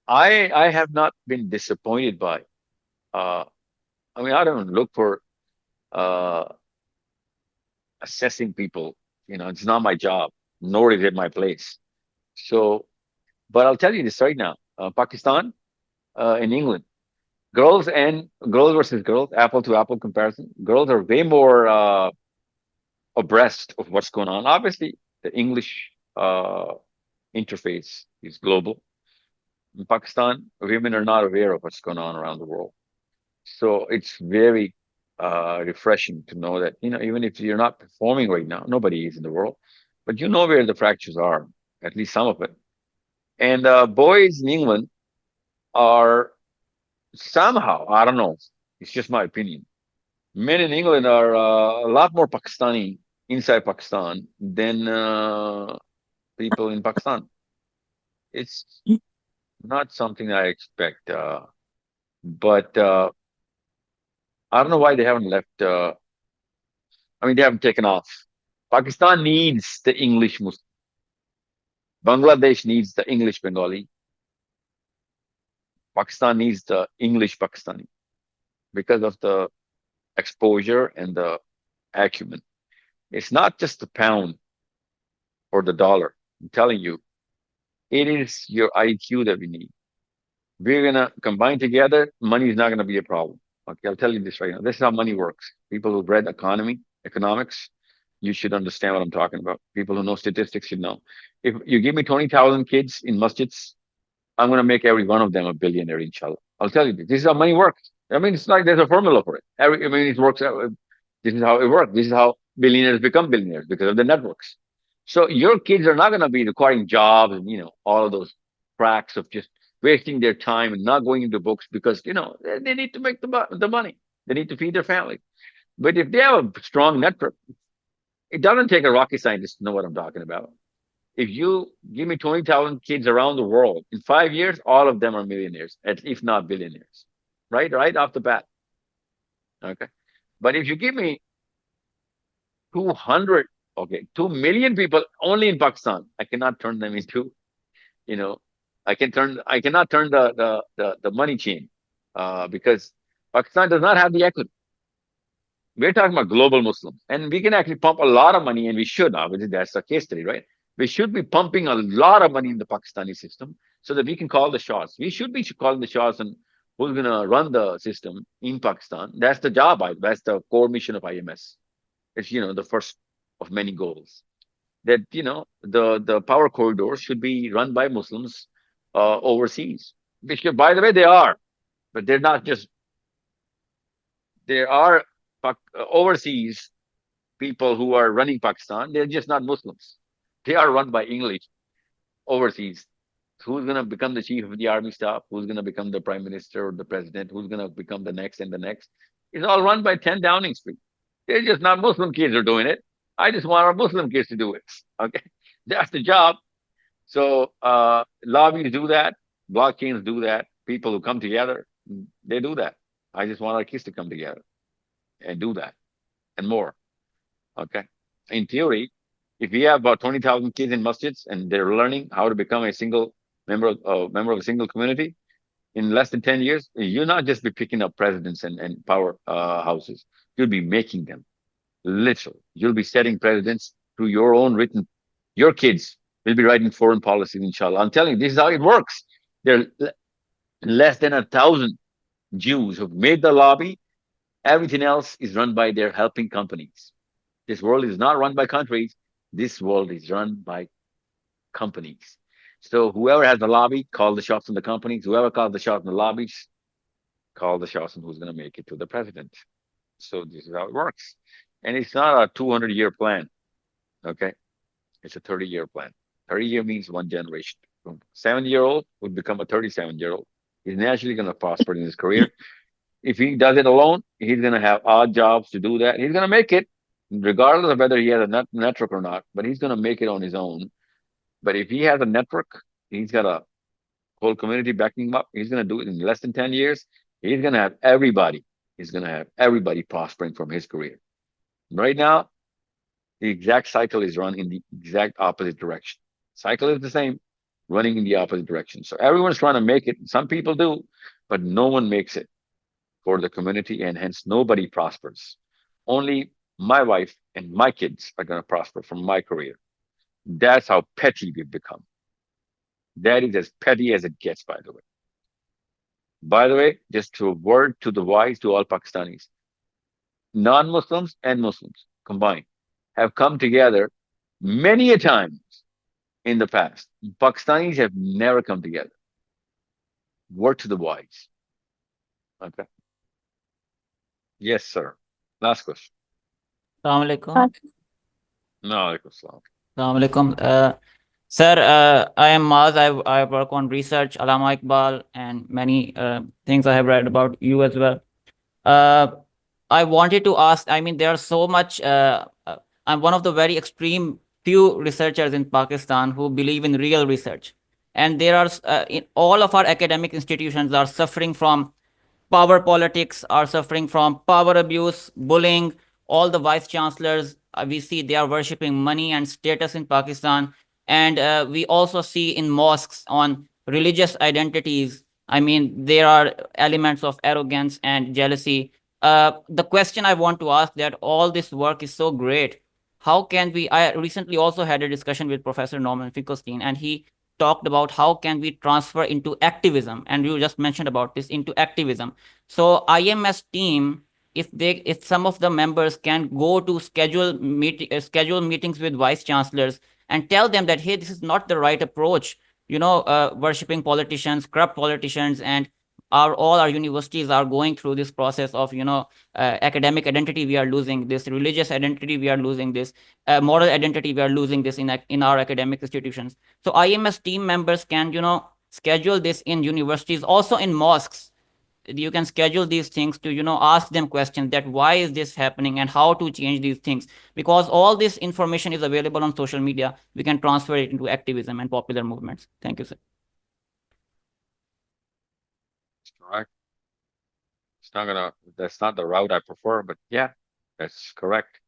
I have not been disappointed by. I mean, I don't look for. Uh, assessing people. It's not my job, nor is it my place. So, but I'll tell you this right now: Pakistan, in England, girls versus girls, apple to apple comparison. Girls are way more abreast of what's going on. Obviously, the English interface is global. In Pakistan, women are not aware of what's going on around the world. So it's very refreshing to know that, even if you're not performing right now, nobody is in the world, but you know where the fractures are, at least some of it. And boys in England are somehow, I don't know, it's just my opinion. Men in England are a lot more Pakistani inside Pakistan than people in Pakistan. It's not something I expect, but I don't know why they haven't left. They haven't taken off. Pakistan needs the English Muslim. Bangladesh needs the English Bengali. Pakistan needs the English Pakistani because of the exposure and the acumen. It's not just the pound or the dollar. I'm telling you, it is your IQ that we need. We're going to combine together. Money is not going to be a problem. Okay, I'll tell you this right now. This is how money works. People who've read economics, you should understand what I'm talking about. People who know statistics should know. If you give me 20,000 kids in masjids, I'm going to make every one of them a billionaire, inshallah. I'll tell you this. This is how money works. It's like there's a formula for it. It works out. This is how it works. This is how billionaires become billionaires, because of the networks. So your kids are not going to be requiring jobs and, all of those cracks of just wasting their time and not going into books, because, they need to make the money. They need to feed their family. But if they have a strong network, it doesn't take a rocket scientist to know what I'm talking about. If you give me 20,000 kids around the world, in 5 years, all of them are millionaires, if not billionaires, right off the bat. Okay. But if you give me 2 million people only in Pakistan, I cannot turn them into, I cannot turn the money chain, because Pakistan does not have the equity. We're talking about global Muslims, and we can actually pump a lot of money, and we should. Obviously, that's the case study, right? We should be pumping a lot of money in the Pakistani system so that we can call the shots. We should be calling the shots on who's going to run the system in Pakistan. That's the job. That's the core mission of IMS. It's, the first of many goals. That, the power corridors should be run by Muslims overseas. Which, by the way, they are, but they're not just. There are overseas people who are running Pakistan. They're just not Muslims. They are run by English overseas. Who's going to become the chief of the army staff? Who's going to become the prime minister or the president? Who's going to become the next and the next? It's all run by 10 Downing Street. They're just not Muslim kids are doing it. I just want our Muslim kids to do it. Okay, that's the job. So lobbies do that. Blockchains do that. People who come together, they do that. I just want our kids to come together and do that and more. Okay. In theory, if we have about 20,000 kids in masjids and they're learning how to become a single member of a single community, in less than 10 years, you'll not just be picking up presidents and power houses. You'll be making them. Literally. You'll be setting presidents through your own written. Your kids will be writing foreign policies, inshallah. I'm telling you, this is how it works. There are less than 1,000 Jews who've made the lobby. Everything else is run by their helping companies. This world is not run by countries. This world is run by companies. So whoever has the lobby, call the shots on the companies. Whoever calls the shots on the lobbies, call the shots on who's going to make it to the president. So this is how it works. And it's not a 200-year plan. Okay. It's a 30-year plan. 30-year means one generation. 7-year-old would become a 37-year-old. He's naturally going to prosper in his career. If he does it alone, he's going to have odd jobs to do that. He's going to make it, regardless of whether he has a network or not, but he's going to make it on his own. But if he has a network, he's got a whole community backing him up. He's going to do it in less than 10 years. He's going to have everybody. He's going to have everybody prospering from his career. Right now, the exact cycle is run in the exact opposite direction. Cycle is the same, running in the opposite direction. So everyone's trying to make it. Some people do, but no one makes it for the community, and hence nobody prospers. Only my wife and my kids are going to prosper from my career. That's how petty we've become. That is as petty as it gets, by the way. By the way, just a word to the wise to all Pakistanis, non-Muslims and Muslims combined have come together many a times in the past. Pakistanis have never come together. Word to the wise. Okay. Yes, sir. Last question. Assalamu alaikum. No, alaikum salam. Assalamu alaikum. Sir, I am Maz. I work on research, Alama Iqbal, and many things I have read about you as well. I wanted to ask, I mean, there are so much, I'm one of the very extreme few researchers in Pakistan who believe in real research. And there are, in all of our academic institutions are suffering from power politics, are suffering from power abuse, bullying. All the vice chancellors, we see they are worshipping money and status in Pakistan. And we also see in mosques on religious identities. I mean, there are elements of arrogance and jealousy. The question I want to ask, that all this work is so great, how can we? I recently also had a discussion with Professor Norman Finkelstein, and he talked about how can we transfer into activism, and you just mentioned about this, into activism. So IMS team, if some of the members can go to schedule meetings with vice chancellors and tell them that, hey, this is not the right approach, worshipping politicians, corrupt politicians, and all our universities are going through this process of academic identity we are losing, this religious identity we are losing, this moral identity we are losing, this in our academic institutions. So IMS team members can schedule this in universities, also in mosques. You can schedule these things to ask them questions, that why is this happening and how to change these things, because all this information is available on social media. We can transfer it into activism and popular movements. Thank you, sir. Correct. That's not the route I prefer, but yeah, that's correct.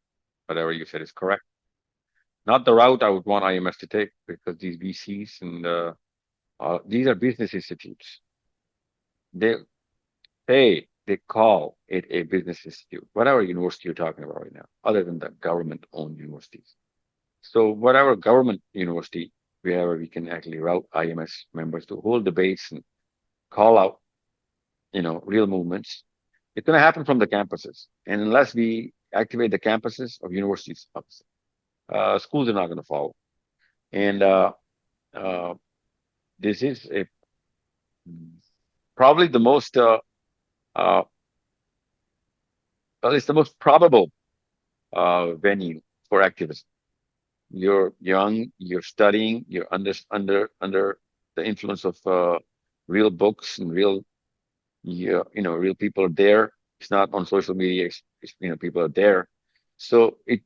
Whatever you said is correct. Not the route I would want IMS to take, because these VCs and these are business institutes. They call it a business institute, whatever university you're talking about right now, other than the government-owned universities. So whatever government university, wherever we can actually route IMS members to hold debates and call out, real movements, it's going to happen from the campuses. And unless we activate the campuses of universities, schools are not going to follow. And this is probably the most, well, it's the most probable venue for activism. You're young, you're studying, you're under the influence of real books and real people are there. It's not on social media. People are there, so it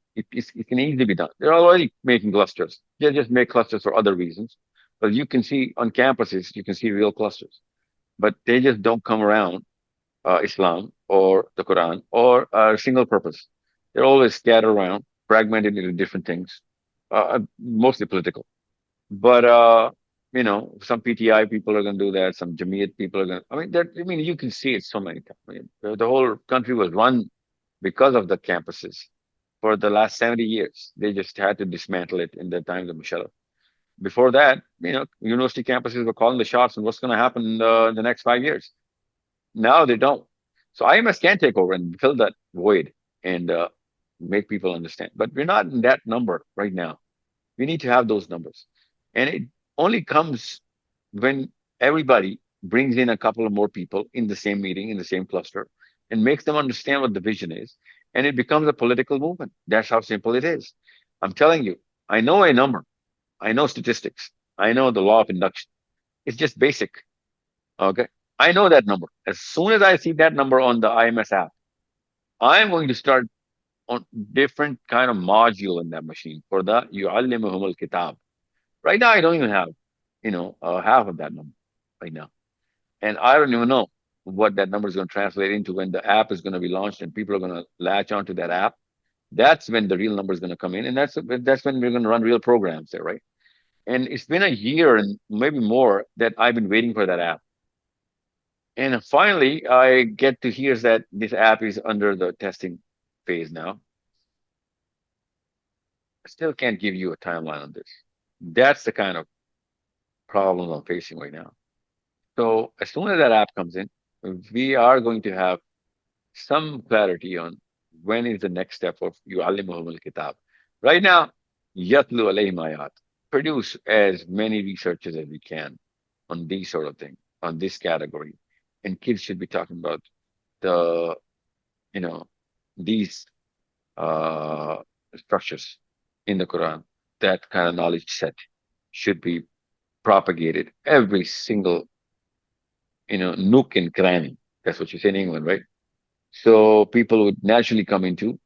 can easily be done. They're already making clusters. They just make clusters for other reasons, but you can see on campuses, you can see real clusters, but they just don't come around Islam or the Quran or single purpose. They're always scattered around, fragmented into different things, mostly political. But some PTI people are going to do that. Some Jamiat people are going. You can see it so many times. The whole country was run because of the campuses for the last 70 years. They just had to dismantle it in the times of Musharraf. Before that, university campuses were calling the shots on what's going to happen in the next 5 years. Now they don't. So IMS can take over and fill that void and make people understand. But we're not in that number right now. We need to have those numbers. And it only comes when everybody brings in a couple of more people in the same meeting, in the same cluster, and makes them understand what the vision is. And it becomes a political movement. That's how simple it is. I'm telling you, I know a number. I know statistics. I know the law of induction. It's just basic. Okay. I know that number. As soon as I see that number on the IMS app, I'm going to start on different kind of module in that machine for the yu'allimuhum al-kitab. Right now, I don't even have, half of that number right now. And I don't even know what that number is going to translate into when the app is going to be launched and people are going to latch onto that app. That's when the real number is going to come in. And that's when we're going to run real programs there, right? And it's been a year and maybe more that I've been waiting for that app. And finally, I get to hear that this app is under the testing phase now. still can't give you a timeline on this. That's the kind of problem I'm facing right now. So as soon as that app comes in, we are going to have some clarity on when is the next step of yu'allimuhum al-kitab. Right now, yatlu alayhim ayat. Produce as many researches as we can on these sort of things, on this category. And kids should be talking about the, you know, these uh, structures in the Quran. That kind of knowledge set should be propagated every single, nook and cranny. That's what you say in England, right? So people would naturally come into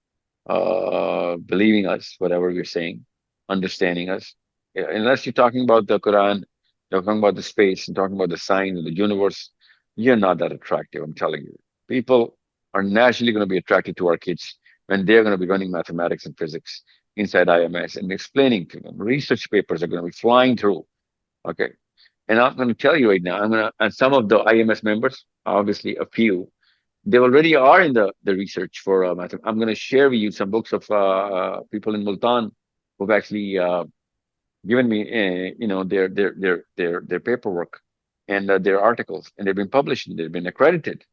believing us, whatever we're saying, understanding us. Yeah, unless you're talking about the Quran, you're talking about the space and talking about the sign of the universe, you're not that attractive, I'm telling you. People are naturally going to be attracted to our kids when they're going to be running mathematics and physics inside IMS and explaining to them. Research papers are going to be flying through. Okay. And I'm going to tell you right now, and some of the IMS members, obviously a few, they already are in the research for I'm going to share with you some books of people in Multan who've actually given me, their paperwork and their articles, and they've been published, and they've been accredited,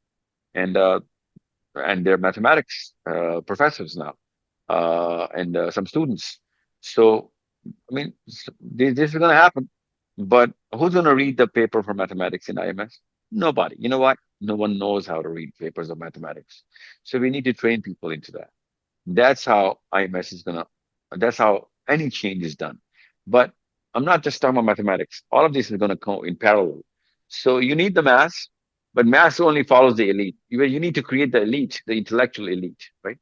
and they're mathematics professors now, and some students. So, I mean, this is going to happen, but who's going to read the paper for mathematics in IMS? Nobody. You know what? No one knows how to read papers of mathematics. So we need to train people into that. That's how IMS is that's how any change is done. But I'm not just talking about mathematics. All of this is going to go in parallel. So you need the mass, but mass only follows the elite. You need to create the elite, the intellectual elite, right?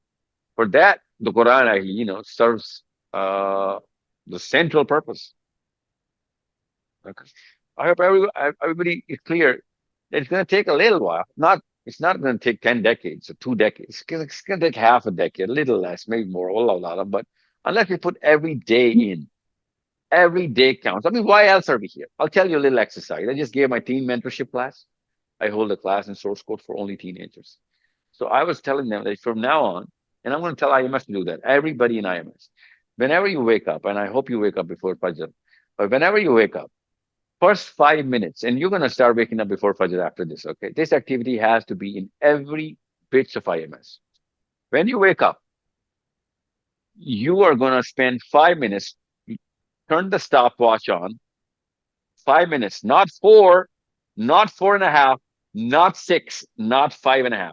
For that, the Quran actually, serves the central purpose. Okay. I hope everybody is clear that it's going to take a little while. It's not going to take 10 decades or 2 decades. It's going to take half a decade, a little less, maybe more, but unless we put every day in, every day counts. I mean, why else are we here? I'll tell you a little exercise. I just gave my teen mentorship class. I hold a class in source code for only teenagers. So I was telling them that from now on, and I'm going to tell IMS to do that, everybody in IMS, whenever you wake up, and I hope you wake up before Fajr, but whenever you wake up, first 5 minutes, and you're going to start waking up before Fajr after this, okay? This activity has to be in every bits of IMS. When you wake up, you are going to spend 5 minutes, turn the stopwatch on, 5 minutes, not 4, not 4.5, not 6, not 5.5.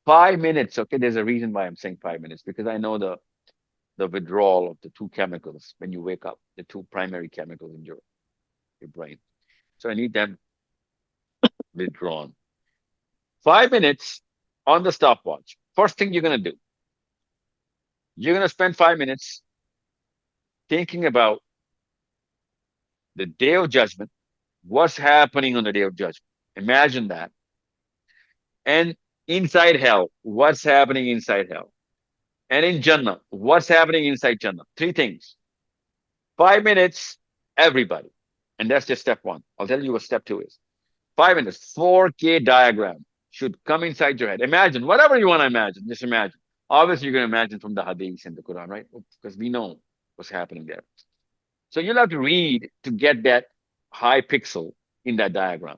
5 minutes, okay? There's a reason why I'm saying 5 minutes, because I know the withdrawal of the two chemicals when you wake up, the two primary chemicals in your brain. So I need them withdrawn. 5 minutes on the stopwatch. First thing you're going to do, you're going to spend 5 minutes thinking about the day of judgment, what's happening on the day of judgment. Imagine that. And inside hell, what's happening inside hell. And in Jannah, what's happening inside Jannah. 3 things. 5 minutes, everybody. And that's just step 1. I'll tell you what step 2 is. 5 minutes, 4K diagram should come inside your head. Imagine, whatever you want to imagine, just imagine. Obviously, you're going to imagine from the hadith and the Quran, right? Because we know what's happening there. So you'll have to read to get that high pixel in that diagram.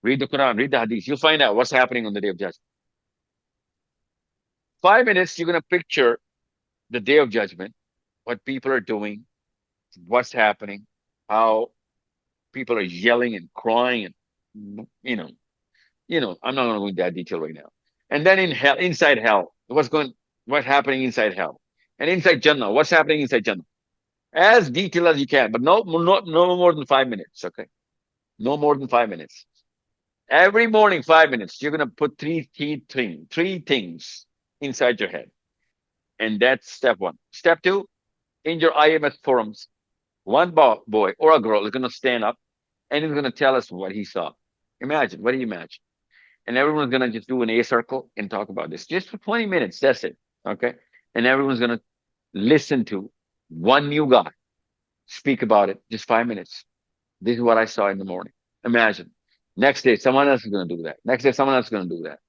Read the Quran, read the hadith. You'll find out what's happening on the day of judgment. 5 minutes, you're going to picture the day of judgment, what people are doing, what's happening, how people are yelling and crying, and I'm not going to go into that detail right now. And then in hell, inside hell, what's happening inside hell, and inside Jannah, what's happening inside Jannah, as detailed as you can, but no more than 5 minutes. Okay, no more than 5 minutes. Every morning, 5 minutes, you're going to put three things inside your head, and that's step 1. Step 2, in your IMS forums, one boy or a girl is going to stand up and he's going to tell us what he saw. Imagine, what do you imagine? And everyone's going to just do an A circle and talk about this just for 20 minutes. That's it. Okay. And everyone's going to listen to one new guy speak about it, just 5 minutes. This is what I saw in the morning. Imagine. Next day, someone else is going to do that. Next day, someone else is going to do that.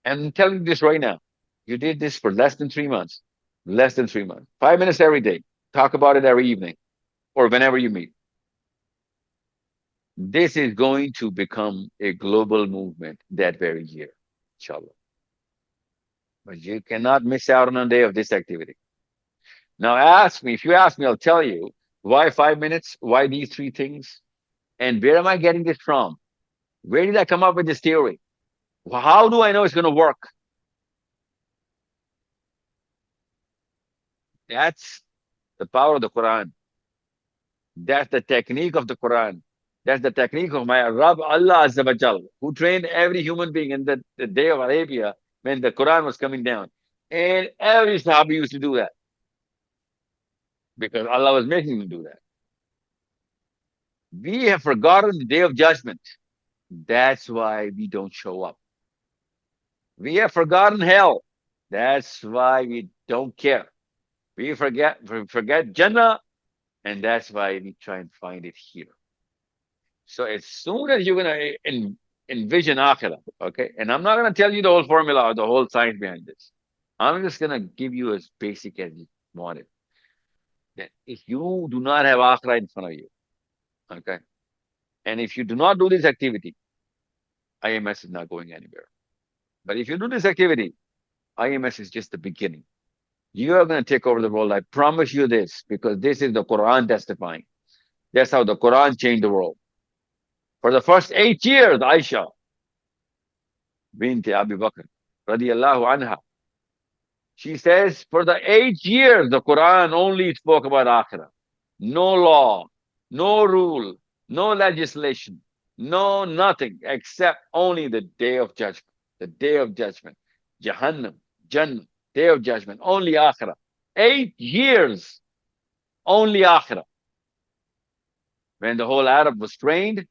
And I'm telling you this right now. You did this for less than 3 months. Less than 3 months. 5 minutes every day. Talk about it every evening or whenever you meet. This is going to become a global movement that very year, inshallah. But you cannot miss out on a day of this activity. Now ask me, if you ask me, I'll tell you why 5 minutes, why these three things, and where am I getting this from? Where did I come up with this theory? How do I know it's going to work? That's the power of the Quran. That's the technique of the Quran. That's the technique of my Rabb Allah Azza wa Jal, who trained every human being in the day of Arabia when the Quran was coming down. And every Sahabi used to do that because Allah was making them do that. We have forgotten the day of judgment. That's why we don't show up. We have forgotten hell. That's why we don't care. We forget Jannah, and that's why we try and find it here. So as soon as you're gonna envision akhirah, okay, and I'm not gonna tell you the whole formula or the whole science behind this. I'm just gonna give you as basic as you want it. That if you do not have akhirah in front of you, okay, and if you do not do this activity, IMS is not going anywhere. But if you do this activity, IMS is just the beginning. You are going to take over the world. I promise you this, because this is the Quran testifying. That's how the Quran changed the world. For the first 8 years, Aisha bint Abi Bakr, radiallahu anha, she says, for the 8 years, the Quran only spoke about akhirah. No law, no rule, no legislation, no nothing except only the day of judgment. The day of judgment. Jahannam, Jannah, day of judgment, only akhirah. 8 years, only akhirah. When the whole Arab was trained,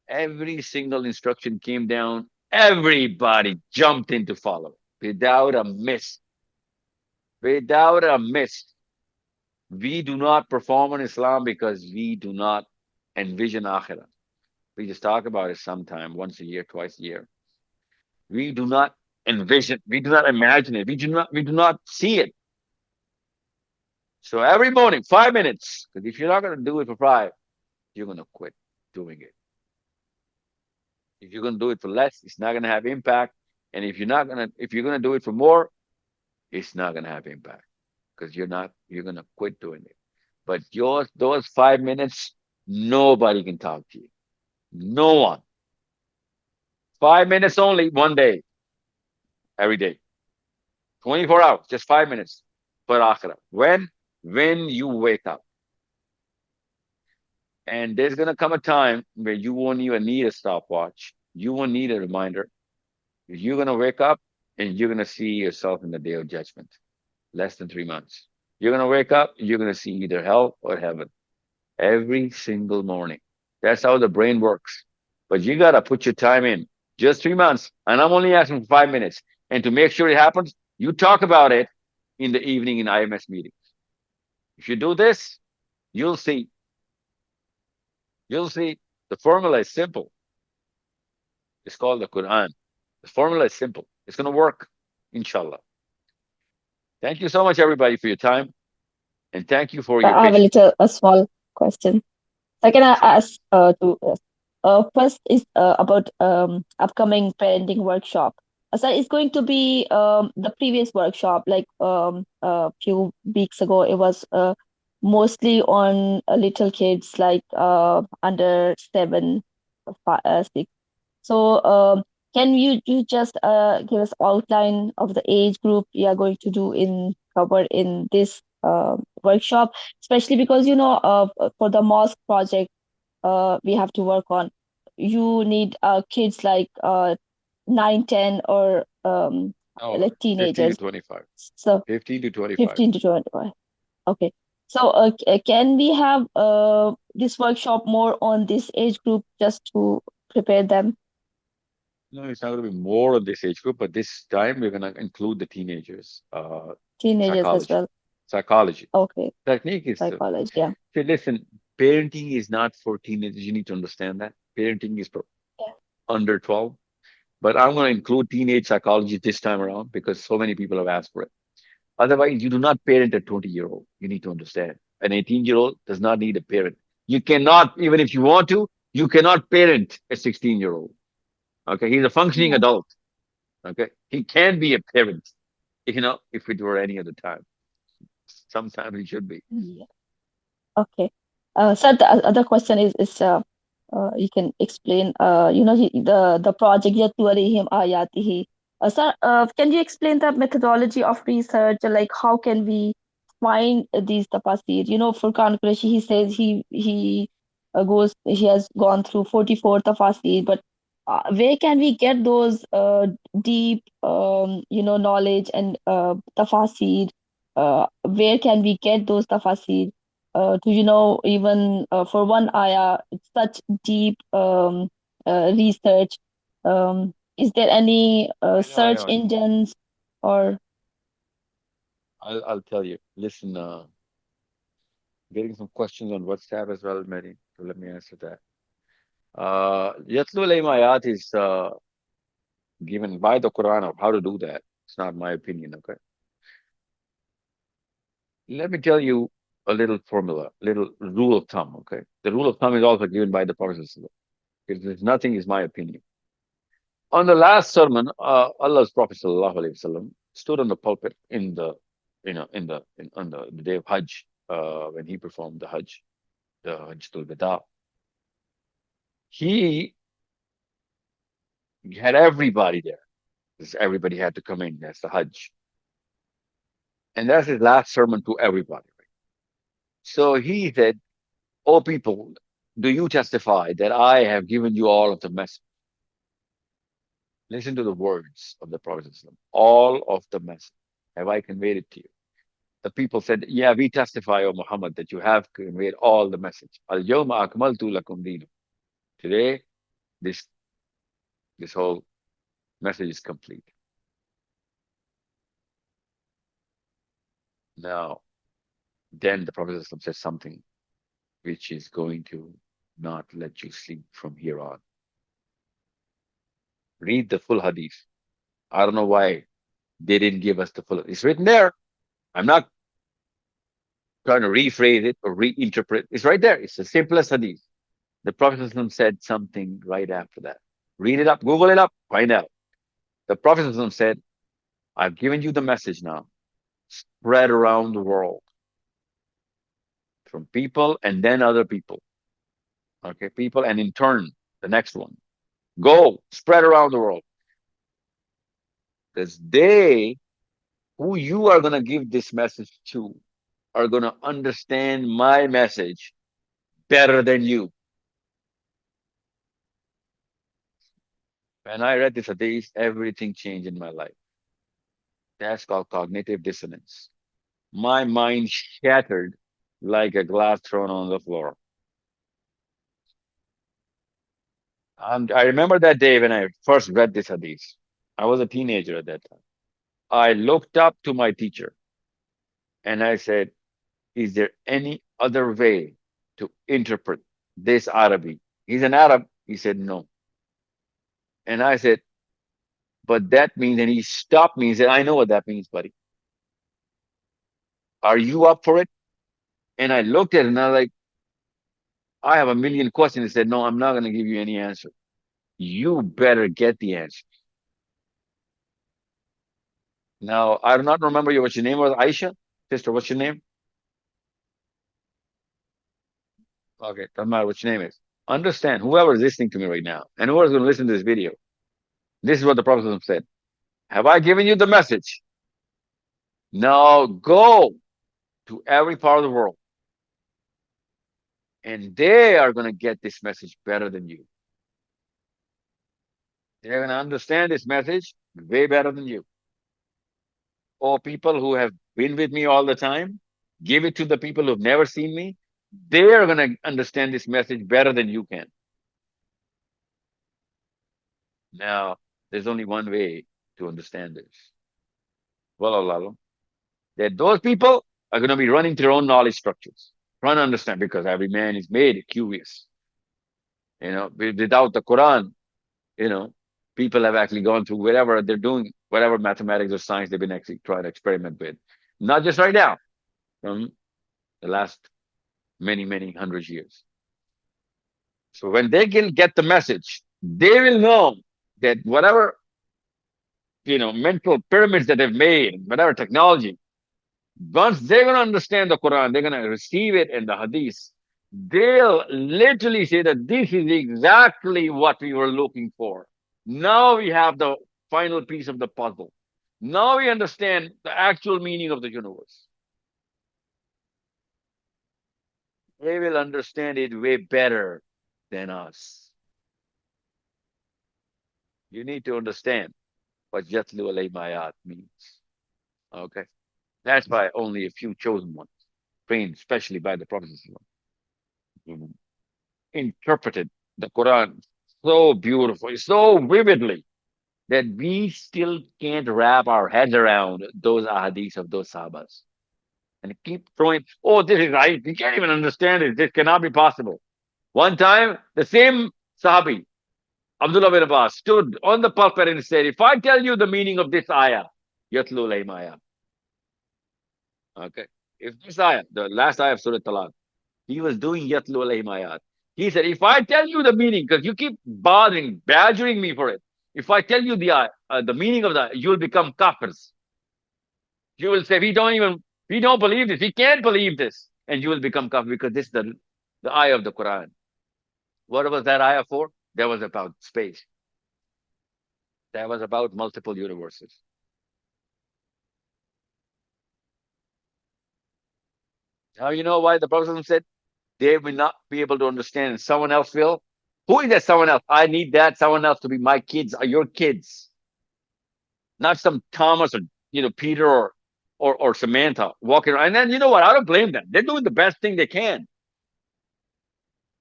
every single instruction came down, everybody jumped in to follow without a miss. Without a miss. We do not perform in Islam because we do not envision akhirah. We just talk about it sometime, once a year, twice a year. We do not envision, we do not imagine it, we do not see it. So every morning, 5 minutes, because if you're not going to do it for 5, you're going to quit doing it. If you're going to do it for less, it's not going to have impact. And if you're going to do it for more, it's not going to have impact because you're going to quit doing it. But those 5 minutes, nobody can talk to you. No one. 5 minutes only, one day, every day. 24 hours, just 5 minutes for akhirah. When you wake up. And there's going to come a time where you won't even need a stopwatch. You won't need a reminder. You're going to wake up and you're going to see yourself in the day of judgment. Less than 3 months. You're going to wake up, you're going to see either hell or heaven. Every single morning. That's how the brain works. But you got to put your time in. Just 3 months. And I'm only asking for 5 minutes. And to make sure it happens, you talk about it in the evening in IMS meetings. If you do this, you'll see. You'll see. The formula is simple. It's called the Quran. The formula is simple. It's going to work, inshallah. Thank you so much, everybody, for your time. And thank you for your I have patience. a small question. So can I ask first is about upcoming parenting workshop. So it's going to be the previous workshop, like a few weeks ago. It was mostly on little kids, like under 7, 6. So can you just give us outline of the age group we are going to cover in this workshop, especially because for the mosque project we have to work on. You need kids like 9, 10, or like 15 to teenagers. 25. So 15 to 25. 15 to 25. Okay. So can we have this workshop more on this age group just to prepare them? No, it's not going to be more of this age group, but this time we're going to include the teenagers. Teenagers as Psychology. well. Psychology. Okay. Technique is Psychology. Yeah. See, listen, parenting is not for teenagers. You need to understand that. Parenting is for Yeah. under 12. But I'm going to include teenage psychology this time around because so many people have asked for it. Otherwise, you do not parent a 20-year-old. You need to understand. An 18-year-old does not need a parent. You cannot, even if you want to, you cannot parent a 16-year-old. Okay. He's a functioning Yeah. adult. Okay. He can be a parent, if it were any other time. Sometimes he should be. Yeah. Okay. So the other question is you can explain the project Yatwarihim Ayatihi. Sir, can you explain the methodology of research? Like how can we find these tafasir? For Quran Qurayshi, he says he has gone through 44 tafasir, but where can we get those deep knowledge and tafasir? Where can we get those tafasir? To even for one ayah, it's such deep research. Is there any I search know. engines or I'll tell you. Listen, getting some questions on WhatsApp as well, Mary. So let me answer that. Yatlu alayhim ayat is given by the Quran of how to do that. It's not my opinion, okay? Let me tell you a little formula, little rule of thumb, okay? The rule of thumb is also given by the Prophet. Because there's nothing is my opinion. On the last sermon, Allah's Prophet ﷺ stood on the pulpit on the day of Hajj, when he performed the Hajjatul Wada. He had everybody there. Because everybody had to come in. That's the Hajj. And that's his last sermon to everybody. Right? So he said, "O people, do you testify that I have given you all of the message?" Listen to the words of the Prophet. All of the message. Have I conveyed it to you? The people said, "Yeah, we testify, O Muhammad, that you have conveyed all the message. Al-yawma akmaltu lakum dinakum." Today, this whole message is complete. Now, then the Prophet said something which is going to not let you sleep from here on. Read the full hadith. I don't know why they didn't give us the full. It's written there. I'm not trying to rephrase it or reinterpret. It's right there. It's the simplest hadith. The Prophet said something right after that. Read it up, Google it up, find out. The Prophet said, "I've given you the message now. Spread around the world from people and then other people. Okay, people, and in turn, the next one. Go, spread around the world. Because who you are going to give this message to, are going to understand my message better than you." When I read this hadith, everything changed in my life. That's called cognitive dissonance. My mind shattered like a glass thrown on the floor. I remember that day when I first read this hadith. I was a teenager at that time. I looked up to my teacher and I said, "Is there any other way to interpret this Arabic?" He's an Arab. He said, "No." And I said, "But that means," and he stopped me and said, "I know what that means, buddy. Are you up for it?" And I looked at it and I was like, "I have a million questions." He said, "No, I'm not going to give you any answer. You better get the answer." Now, I do not remember what your name was. Aisha? Sister, what's your name? Okay, doesn't matter what your name is. Understand, whoever is listening to me right now, and whoever is going to listen to this video, this is what the Prophet said. Have I given you the message? Now go to every part of the world, and they are going to get this message better than you. They're going to understand this message way better than you. Or people who have been with me all the time, give it to the people who've never seen me. They are going to understand this message better than you can. Now, there's only one way to understand this. Well, that those people are going to be running their own knowledge structures, trying to understand, because every man is made curious. Without the Quran, People have actually gone through whatever they're doing, whatever mathematics or science they've been actually trying to experiment with. Not just right now, from the last many hundred years. So when they can get the message, they will know that whatever mental pyramids that they've made, whatever technology, once they're gonna understand the Quran, they're gonna receive it in the Hadith. They'll literally say that this is exactly what we were looking for. Now we have the final piece of the puzzle. Now we understand the actual meaning of the universe. They will understand it way better than us. You need to understand what Yatlu alayhim ayat means. Okay? That's why only a few chosen ones, trained especially by the Prophet, interpreted the Quran so beautifully, so vividly, that we still can't wrap our heads around those ahadiths of those sahabas. And keep throwing, oh, this is right. We can't even understand it. This cannot be possible. One time, the same Sahabi, Abdullah bin Abbas, stood on the pulpit and said, if I tell you the meaning of this ayah, Yatlu alayhim ayah. Okay. If this ayah, the last ayah of Surah Talaq, he was doing Yatlu alayhim ayat. He said, if I tell you the meaning, because you keep badgering me for it, if I tell you the meaning of that, you'll become kafirs. You will say, we don't believe this. We can't believe this. And you will become kafir because this is the ayah of the Quran. What was that ayah for? That was about space. That was about multiple universes. Now you know why the Prophet said they will not be able to understand and someone else will? Who is that someone else? I need that someone else to be my kids or your kids. Not some Thomas or Peter or Samantha walking around. And then you know what? I don't blame them. They're doing the best thing they can.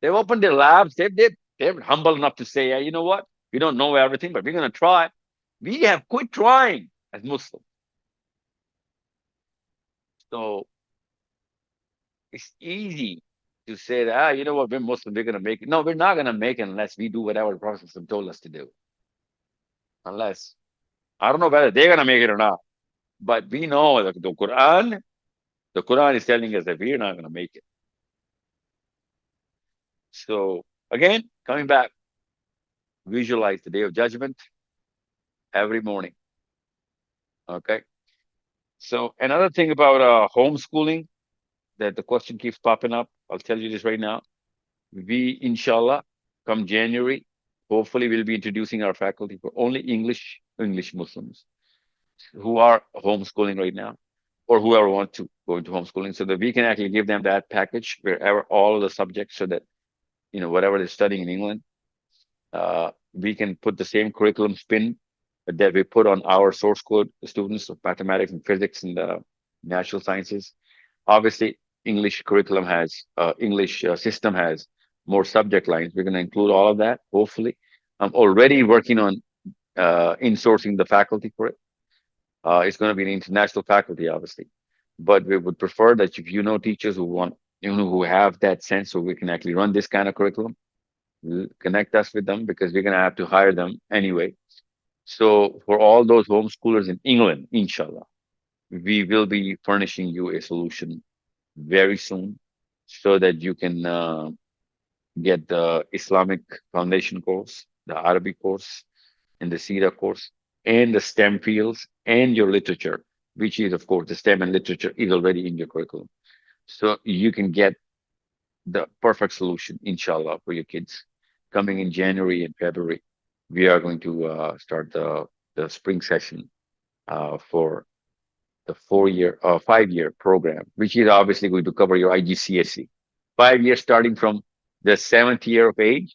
They've opened their labs. They're humble enough to say, yeah, you know what? We don't know everything, but we're gonna try. We have quit trying as Muslims. So it's easy to say that, you know what, we're Muslim, we're gonna make it. No, we're not gonna make it unless we do whatever the Prophet told us to do. Unless I don't know whether they're gonna make it or not. But we know that the Quran is telling us that we're not gonna make it. So again, coming back, visualize the day of judgment every morning. Okay. So another thing about homeschooling that the question keeps popping up, I'll tell you this right now. We, inshallah, come January, hopefully we'll be introducing our faculty for only English Muslims who are homeschooling right now, or whoever want to go into homeschooling, so that we can actually give them that package wherever all of the subjects, so that whatever they're studying in England, we can put the same curriculum spin that we put on our source code students of mathematics and physics and natural sciences. Obviously, English curriculum has English system has more subject lines. We're going to include all of that. Hopefully, I'm already working on insourcing the faculty for it. It's going to be an international faculty, obviously, but we would prefer that if teachers who want, who have that sense, so we can actually run this kind of curriculum, connect us with them, because we're going to have to hire them anyway. So for all those homeschoolers in England, inshallah, we will be furnishing you a solution very soon, so that you can get the Islamic Foundation course, the Arabic course, and the Sira course, and the STEM fields, and your literature, which is, of course, the STEM and literature is already in your curriculum. So you can get the perfect solution, inshallah, for your kids. Coming in January and February, we are going to start the spring session for the 5-year program, which is obviously going to cover your IGCSE. 5 years starting from the 7th year of age.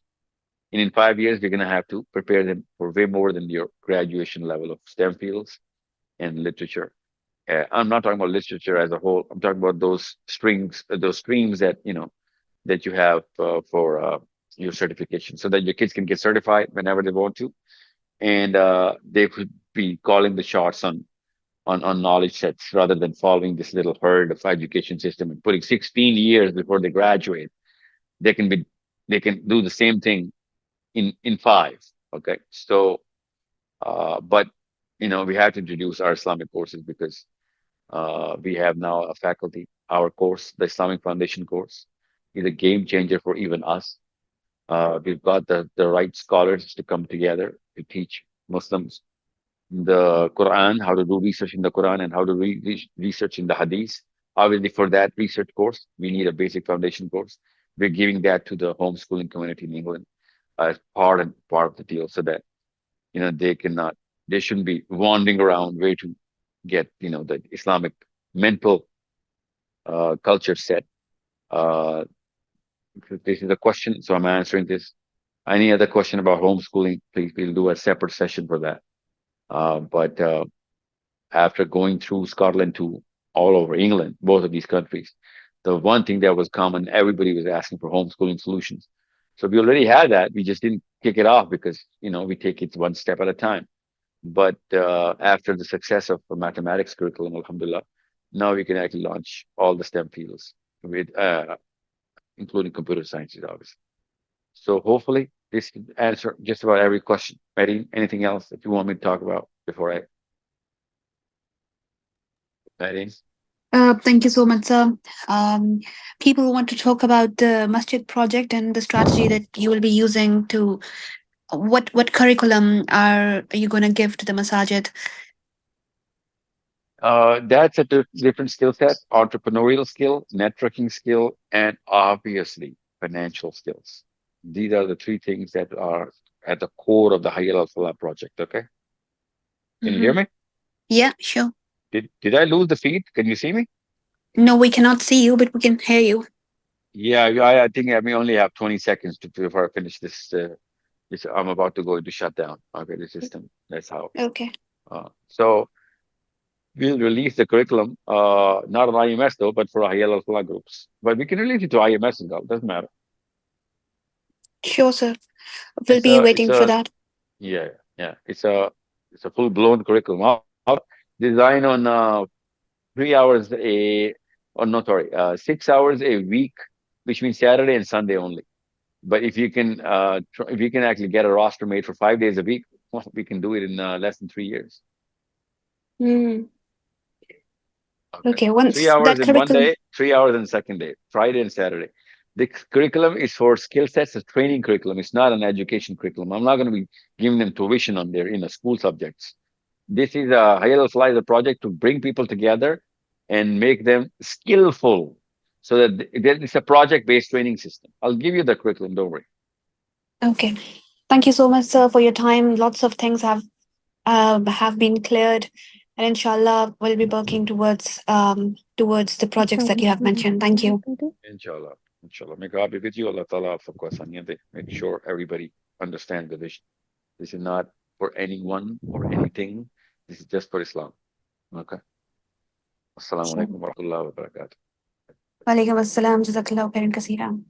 And in 5 years, we're going to have to prepare them for way more than your graduation level of STEM fields and literature. I'm not talking about literature as a whole. I'm talking about those streams that, that you have for your certification, so that your kids can get certified whenever they want to. And they could be calling the shots on knowledge sets, rather than following this little herd of education system and putting 16 years before they graduate. They can do the same thing in 5. Okay. So But we have to introduce our Islamic courses because we have now a faculty. Our course, the Islamic Foundation course, is a game changer for even us. We've got the right scholars to come together to teach Muslims the Quran, how to do research in the Quran, and how to research in the Hadith. Obviously, for that research course, we need a basic foundation course. We're giving that to the homeschooling community in England as part of the deal, so that they shouldn't be wandering around where to get the Islamic mental culture set. Uh, this is a question, so I'm answering this. Any other question about homeschooling, please, we'll do a separate session for that. But after going through Scotland to all over England, both of these countries, the one thing that was common, everybody was asking for homeschooling solutions. So we already had that. We just didn't kick it off because, we take it one step at a time. But after the success of the mathematics curriculum, alhamdulillah, now we can actually launch all the STEM fields with, including computer sciences, obviously. So hopefully this can answer just about every question. Mary, anything else that you want me to talk about before Mary? Thank you so much, sir. People want to talk about the masjid project and the strategy that you will be using to what curriculum are you going to give to the masajid? That's a different skill set: entrepreneurial skill, networking skill, and obviously financial skills. These are the three things that are at the core of the Hayal Al Falah project. Okay, can you hear me? Yeah, sure. Did I lose the feed? Can you see me? No, we cannot see you, but we can hear you. Yeah, I think I may only have 20 seconds before I finish this. I'm about to go into shutdown. Okay, the system. That's how. Okay. So we'll release the curriculum, not on IMS though, but for Hayal Al Falah groups. But we can release it to IMS as well. Doesn't matter. Sure, sir. We'll be waiting for that. Yeah. It's a full blown curriculum. Design on 3 hours or no, sorry, 6 hours a week, which means Saturday and Sunday only. But if you can actually get a roster made for 5 days a week, well, we can do it in less than 3 years. Mm. Okay, 3 hours that in one curriculum. day, 3 hours in the second day, Friday and Saturday. The curriculum is for skill sets, a training curriculum. It's not an education curriculum. I'm not going to be giving them tuition on their school subjects. This is a Hayal Al Falah is a project to bring people together and make them skillful, so that it's a project-based training system. I'll give you the curriculum. Don't worry. Okay. Thank you so much, sir, for your time. Lots of things have been cleared, and inshallah, we'll be working towards the projects that you have mentioned. Thank you. Inshallah. May God be with you. Allah Ta'ala make sure everybody understands the vision. This is not for anyone or anything. This is just for Islam. Okay. Assalamu alaikum wa rahmatullahi wa barakatuh. Walaikum assalam. Jazakallahu khairan kaseera.